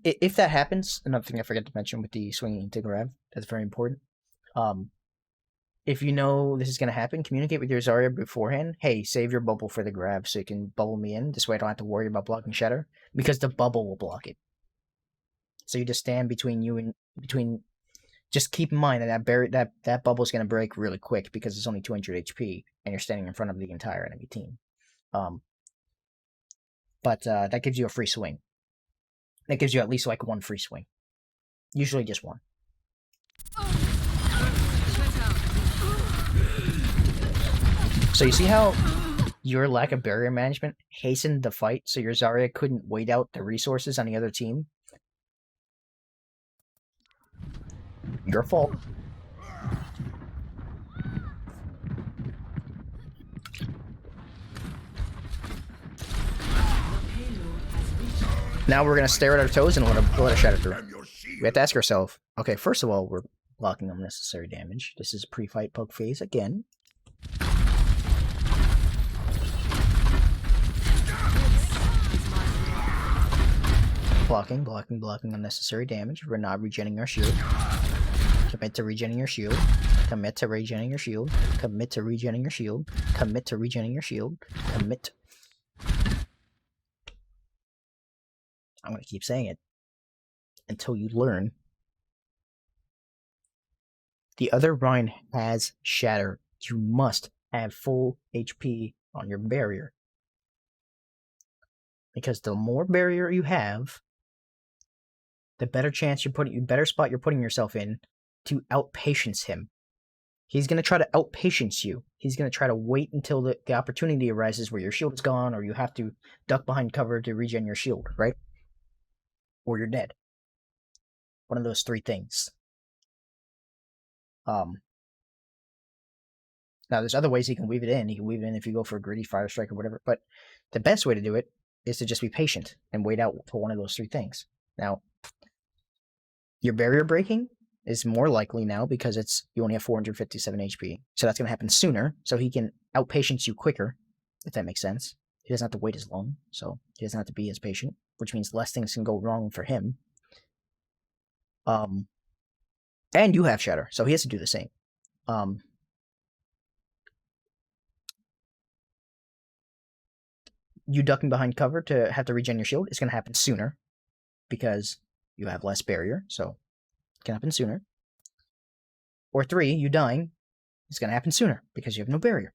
if that happens, another thing I forgot to mention with the swinging to grab, that's very important. If you know this is gonna happen, communicate with your Zarya beforehand. Hey, save your bubble for the grab so you can bubble me in. This way I don't have to worry about blocking Shatter, because the bubble will block it. So you just stand between you and just keep in mind that that bubble is going to break really quick because it's only 200 HP and you're standing in front of the entire enemy team. But that gives you a free swing. That gives you at least like one free swing. Usually just one. So you see how your lack of barrier management hastened the fight so your Zarya couldn't wait out the resources on the other team? Your fault. Now we're gonna stare at our toes and let a shatter through. We have to ask ourselves, okay, first of all, we're blocking unnecessary damage. This is pre-fight poke phase again. Blocking unnecessary damage. We're not regenerating our shield. Commit to regenerating your shield. Commit to regenerating your shield. Commit to regenerating your shield. Commit to regenerating your shield. Commit. I'm gonna keep saying it until you learn. The other Rhine has Shatter. You must have full HP on your barrier. Because the more barrier you have, the better chance better spot you're putting yourself in to outpatience him. He's going to try to outpatience you. He's going to try to wait until the opportunity arises where your shield is gone, or you have to duck behind cover to regen your shield, right? Or you're dead. One of those three things. Now there's other ways he can weave it in. He can weave it in if you go for a greedy fire strike or whatever, but the best way to do it is to just be patient and wait out for one of those three things. Now, your barrier breaking is more likely now because you only have 457 HP. So that's going to happen sooner, so he can outpatience you quicker, if that makes sense. He doesn't have to wait as long, so he doesn't have to be as patient, which means less things can go wrong for him. And you have Shatter, so he has to do the same. You ducking behind cover to have to regen your shield is going to happen sooner because you have less barrier, so it can happen sooner. Or 3, you dying is going to happen sooner because you have no barrier.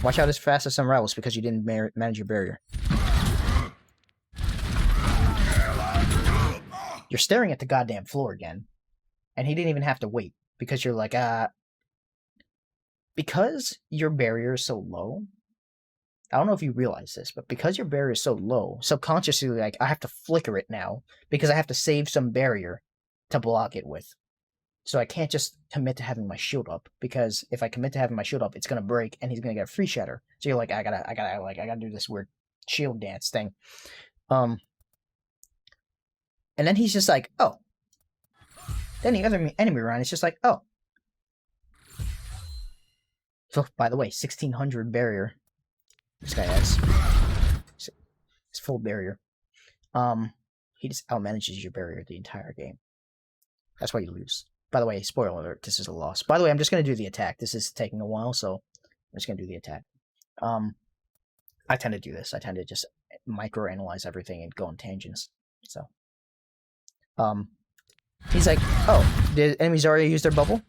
Watch out as fast as some rivals because you didn't manage your barrier. You're staring at the goddamn floor again, and he didn't even have to wait because you're like, because your barrier is so low. I don't know if you realize this, but because your barrier is so low, subconsciously, like, I have to flicker it now because I have to save some barrier to block it with. So I can't just commit to having my shield up, because if I commit to having my shield up, it's gonna break and he's gonna get a free shatter. So you're like, I gotta do this weird shield dance thing. And then he's just like, oh. Then the other enemy round is just like, oh. So, by the way, 1600 barrier. This guy has. It's full barrier. He just outmanages your barrier the entire game. That's why you lose. By the way, spoiler alert, this is a loss. By the way, I'm just gonna do the attack. This is taking a while, so I'm just gonna do the attack. I tend to do this. I tend to just micro-analyze everything and go on tangents. So, he's like, oh, the enemies already used their bubble?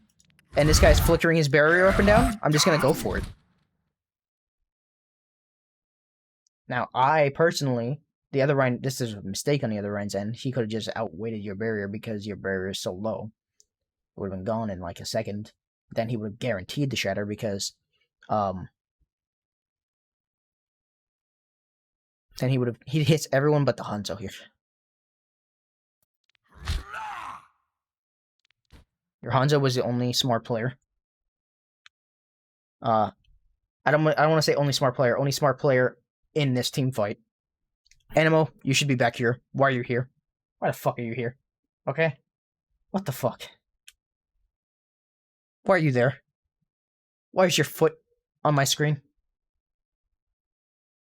And this guy's flickering his barrier up and down? I'm just gonna go for it. Now, I personally, the other Ryan, this is a mistake on the other Ryan's end. He could have just outweighted your barrier because your barrier is so low. It would have been gone in like a second. Then he would have guaranteed the shatter because, then he hits everyone but the Hanzo here. Your Hanzo was the only smart player. I don't want to say only smart player in this team fight. Animo, you should be back here. Why are you here? Why the fuck are you here? Okay? What the fuck? Why are you there? Why is your foot on my screen?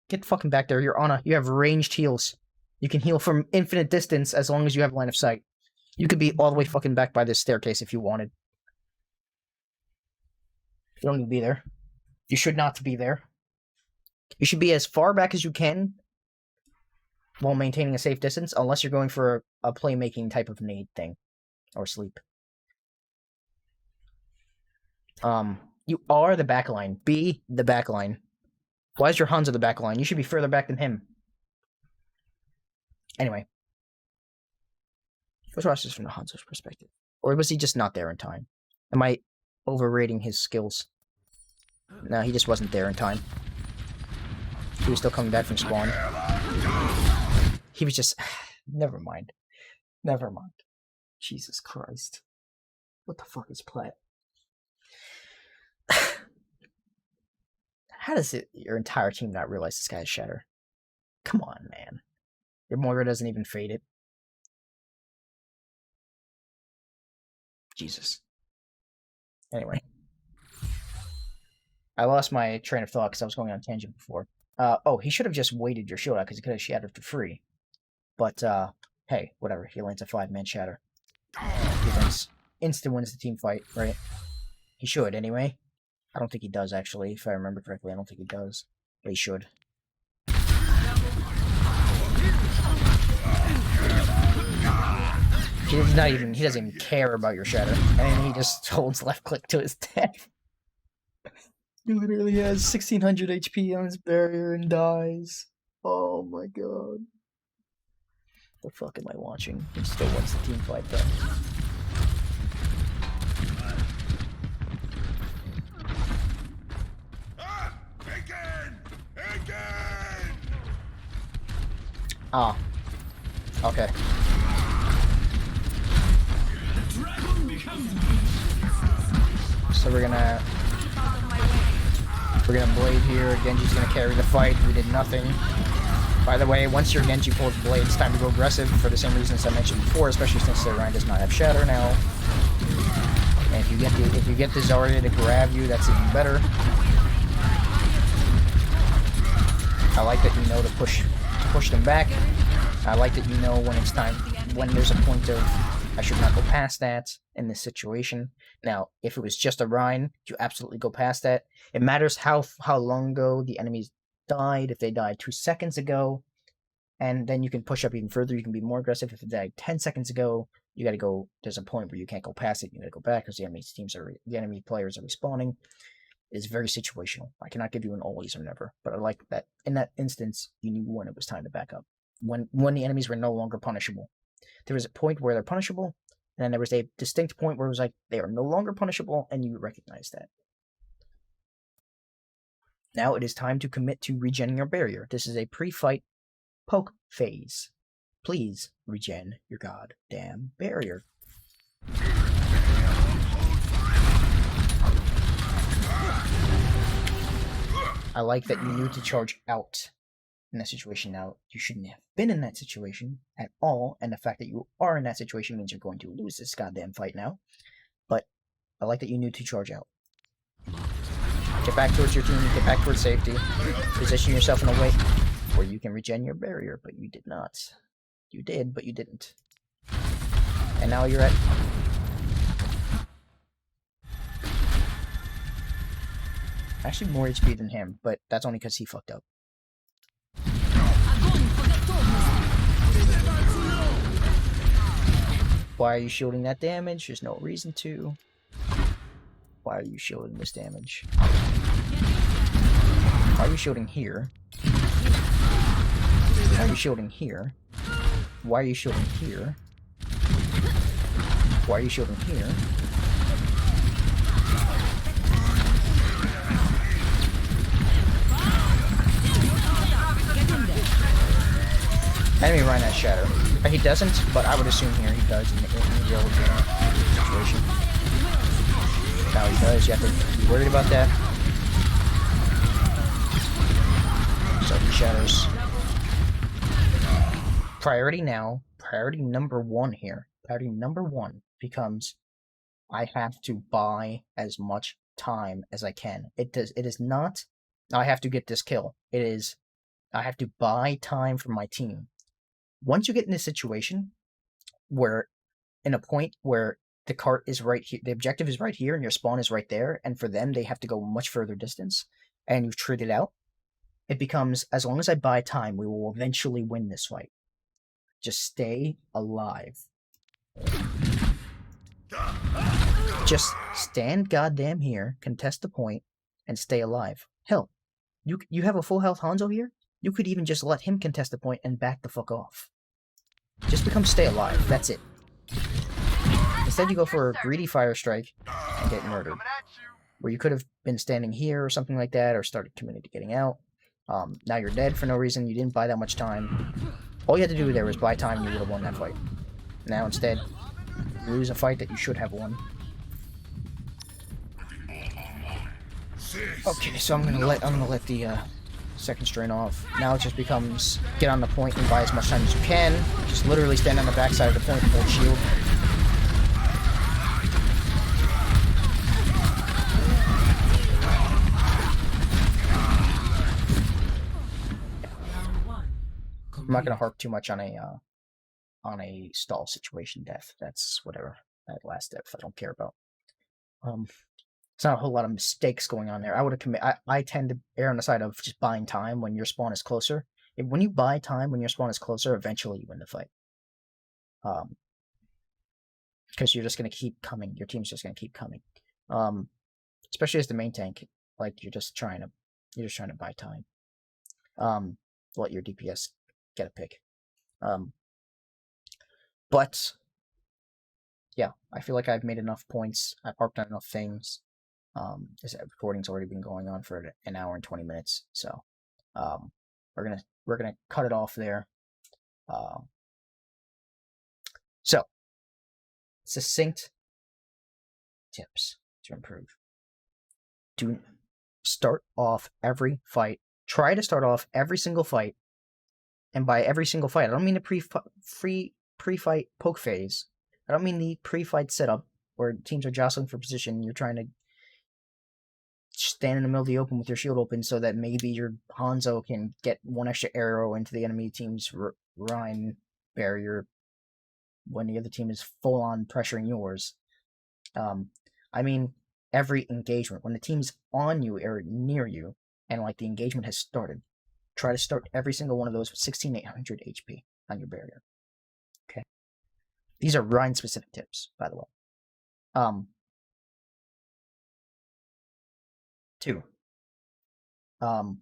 Get fucking back there. You have ranged heals. You can heal from infinite distance as long as you have line of sight. You could be all the way fucking back by this staircase if you wanted. You don't need to be there. You should not be there. You should be as far back as you can while maintaining a safe distance, unless you're going for a playmaking type of nade thing. Or sleep. You are the backline. Be the backline. Why is your Hanzo the backline? You should be further back than him. Anyway. Let's watch this from the Hanzo's perspective. Or was he just not there in time? Am I overrating his skills? No, he just wasn't there in time. He was still coming back from spawn. He was just... Never mind. Never mind. Jesus Christ. What the fuck is Plat? How does your entire team not realize this guy is Shatter? Come on, man. Your Moira doesn't even fade it. Jesus. Anyway. I lost my train of thought because I was going on a tangent before. Oh, he should have just waited your shield out because he could have shattered for free. But, hey, whatever. He lands a 5-man shatter. He wins. Instant wins the team fight, right? He should, anyway. I don't think he does, actually. If I remember correctly, I don't think he does. But he should. He doesn't even care about your shatter. And he just holds left click to his death. He literally has 1600 HP on his barrier and dies. Oh my god. The fuck am I watching? He still wins the team fight, though. Ah. Okay. So we're gonna blade here. Genji's gonna carry the fight. We did nothing. By the way, once your Genji pulls blade, it's time to go aggressive for the same reasons I mentioned before, especially since the Ryan does not have Shatter now. And if you get the Zarya to grab you, that's even better. I like that you know to push them back. I like that you know when it's time, when there's a point of I should not go past that in this situation. Now, if it was just a Rhine, you absolutely go past that. It matters how long ago the enemies died. If they died 2 seconds ago, and then you can push up even further, you can be more aggressive. If it died 10 seconds ago, you gotta go, there's a point where you can't go past it, you gotta go back because the enemy players are respawning. It's very situational. I cannot give you an always or never, but I like that in that instance, you knew when it was time to back up. When the enemies were no longer punishable. There was a point where they're punishable, and then there was a distinct point where it was like, they are no longer punishable, and you recognize that. Now it is time to commit to regenning your barrier. This is a pre-fight poke phase. Please regen your goddamn barrier. I like that you knew to charge out in that situation. Now, you shouldn't have been in that situation at all, and the fact that you are in that situation means you're going to lose this goddamn fight now. But I like that you knew to charge out. Get back towards your team, get back towards safety, position yourself in a way where you can regen your barrier, but you did not. You did, but you didn't. And now you're at... Actually more HP than him, but that's only because he fucked up. Why are you shielding that damage? There's no reason to. Why are you shielding this damage? Why are you shielding here? Why are you shielding here? Why are you shielding here? Why are you shielding here? Enemy Reinhardt Shatter. He doesn't, but I would assume here he does in the real situation. Now he does, you have to be worried about that. So he shatters. Priority now, priority number one here. Priority number one becomes I have to buy as much time as I can. It is not I have to get this kill. It is I have to buy time for my team. Once you get in a situation where, in a point where the cart is right here, the objective is right here, and your spawn is right there, and for them, they have to go much further distance, and you've traded out, it becomes, as long as I buy time, we will eventually win this fight. Just stay alive. Just stand goddamn here, contest the point, and stay alive. Hell, you have a full health Hanzo here? You could even just let him contest the point and back the fuck off. Just become stay alive, that's it. Instead you go for a greedy fire strike and get murdered. Where you could have been standing here or something like that, or started committing to getting out. Now you're dead for no reason, you didn't buy that much time. All you had to do there was buy time and you would have won that fight. Now instead, you lose a fight that you should have won. Okay, so I'm gonna let the second strain off. Now it just becomes get on the point and buy as much time as you can. Just literally stand on the backside of the point and hold shield. I'm not gonna harp too much on a stall situation death. That's whatever. That last death I don't care about. It's not a whole lot of mistakes going on there. I tend to err on the side of just buying time when your spawn is closer. When you buy time when your spawn is closer, eventually you win the fight. Because you're just gonna keep coming. Your team's just gonna keep coming. Especially as the main tank, like you're just trying to buy time. Let your DPS get a pick. But yeah, I feel like I've made enough points. I've harped on enough things. This recording's already been going on for an hour and 20 minutes, so we're gonna cut it off there. So succinct tips to improve. Do start off every fight. Try to start off every single fight, and by every single fight, I don't mean the pre-fight poke phase. I don't mean the pre-fight setup where teams are jostling for position. And you're trying to stand in the middle of the open with your shield open so that maybe your Hanzo can get one extra arrow into the enemy team's Rhine barrier when the other team is full on pressuring yours. I mean every engagement. When the team's on you or near you and like the engagement has started, try to start every single one of those with 16,800 HP on your barrier. Okay? These are Rhine specific tips, by the way. 2. I'm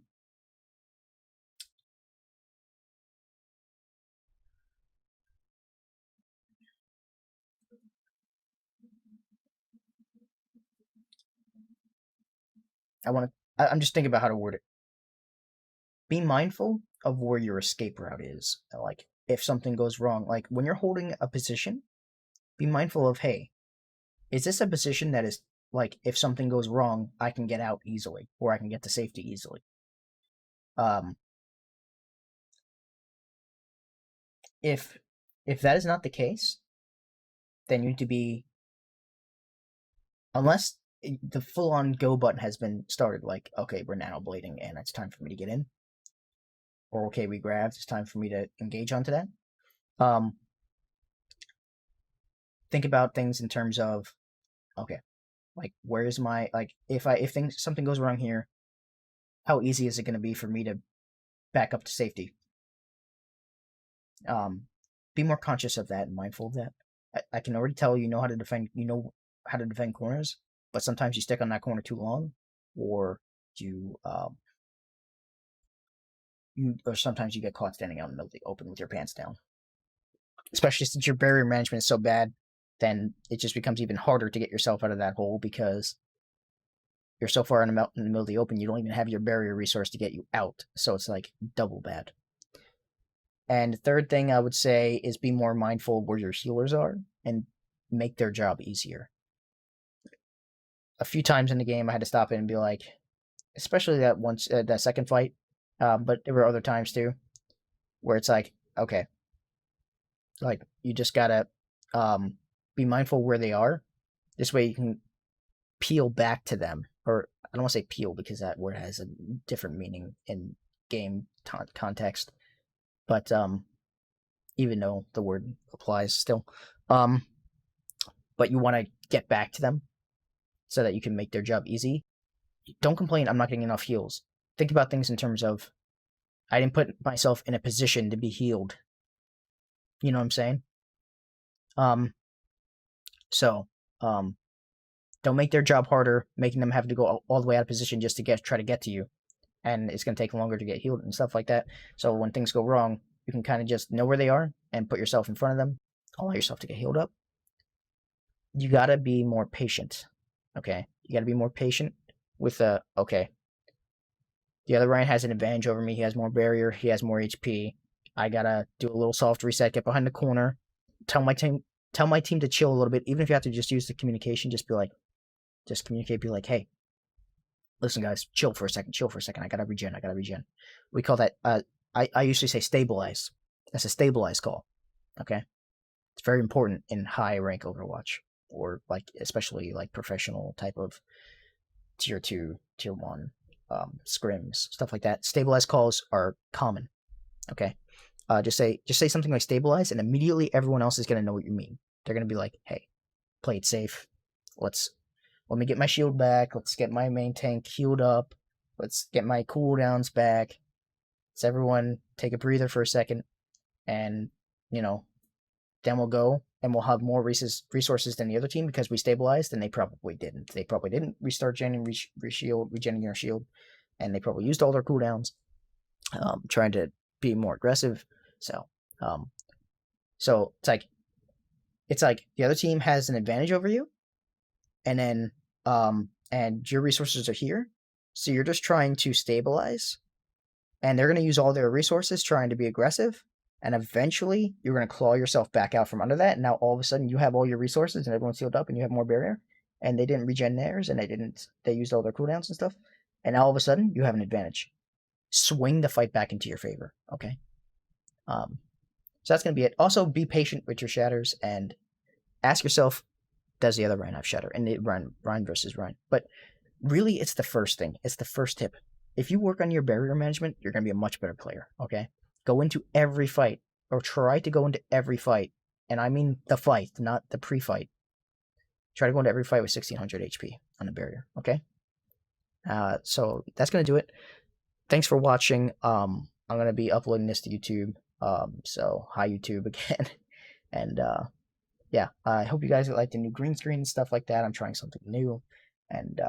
just thinking about how to word it. Be mindful of where your escape route is. Like, if something goes wrong, like when you're holding a position, be mindful of, hey, is this a position that is like, if something goes wrong, I can get out easily, or I can get to safety easily. If that is not the case, then you need to be, unless the full-on go button has been started, like, okay, we're nano blading and it's time for me to get in, or okay, we grabbed, it's time for me to engage onto that, Um, think about things in terms of, okay, like where's my, like if something goes wrong here, how easy is it going to be for me to back up to safety? Be more conscious of that and mindful of that. I can already tell you know how to defend. You know how to defend corners, but sometimes you stick on that corner too long, or you or sometimes you get caught standing out in the open with your pants down. Especially since your barrier management is so bad, then it just becomes even harder to get yourself out of that hole because you're so far in the middle of the open, you don't even have your barrier resource to get you out. So it's like double bad. And the third thing I would say is be more mindful of where your healers are and make their job easier. A few times in the game, I had to stop it and be like, especially that second fight, but there were other times too, where it's like, okay, like you just gotta be mindful where they are. This way you can peel back to them, or I don't want to say peel because that word has a different meaning in game context. But even though the word applies still, but you want to get back to them so that you can make their job easy. Don't complain, I'm not getting enough heals. Think about things in terms of, I didn't put myself in a position to be healed. You know what I'm saying? So, don't make their job harder, making them have to go all the way out of position just to try to get to you. And it's going to take longer to get healed and stuff like that. So when things go wrong, you can kind of just know where they are and put yourself in front of them. Allow yourself to get healed up. You got to be more patient. Okay? You got to be more patient with, okay, the other Ryan has an advantage over me. He has more barrier. He has more HP. I got to do a little soft reset, get behind the corner, tell my team to chill a little bit. Even if you have to just use the communication, just communicate, be like, hey, listen, guys, chill for a second. I gotta regen. We call that, I usually say stabilize. That's a stabilize call. Okay? It's very important in high rank Overwatch, or like, especially like professional type of tier 2, tier 1, scrims, stuff like that. Stabilize calls are common. Okay? Just say something like stabilize, and immediately everyone else is gonna know what you mean. They're gonna be like, hey, play it safe. Let me get my shield back. Let's get my main tank healed up. Let's get my cooldowns back. Let's everyone take a breather for a second. And, then we'll go and we'll have more resources than the other team because we stabilized, and they probably didn't. They probably didn't restart regening their shield, and they probably used all their cooldowns, trying to be more aggressive. So it's like the other team has an advantage over you, and then and your resources are here, so you're just trying to stabilize, and they're going to use all their resources trying to be aggressive, and eventually you're going to claw yourself back out from under that, and now all of a sudden you have all your resources and everyone's healed up and you have more barrier, and they didn't regen theirs, and they used all their cooldowns and stuff, and now all of a sudden you have an advantage. Swing the fight back into your favor. Okay? So that's going to be it. Also, be patient with your shatters and ask yourself, does the other Ryan have shatter? And Ryan versus Ryan. But really, it's the first thing. It's the first tip. If you work on your barrier management, you're going to be a much better player, okay? Go into every fight, or try to go into every fight. And I mean the fight, not the pre-fight. Try to go into every fight with 1600 HP on the barrier, okay? So that's going to do it. Thanks for watching. I'm going to be uploading this to YouTube. So hi YouTube again. And yeah, I hope you guys like the new green screen and stuff like that. I'm trying something new. And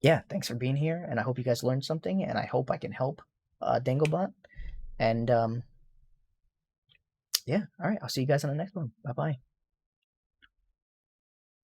yeah, thanks for being here. And I hope you guys learned something. And I hope I can help Danglebot. And yeah, all right. I'll see you guys on the next one. Bye-bye.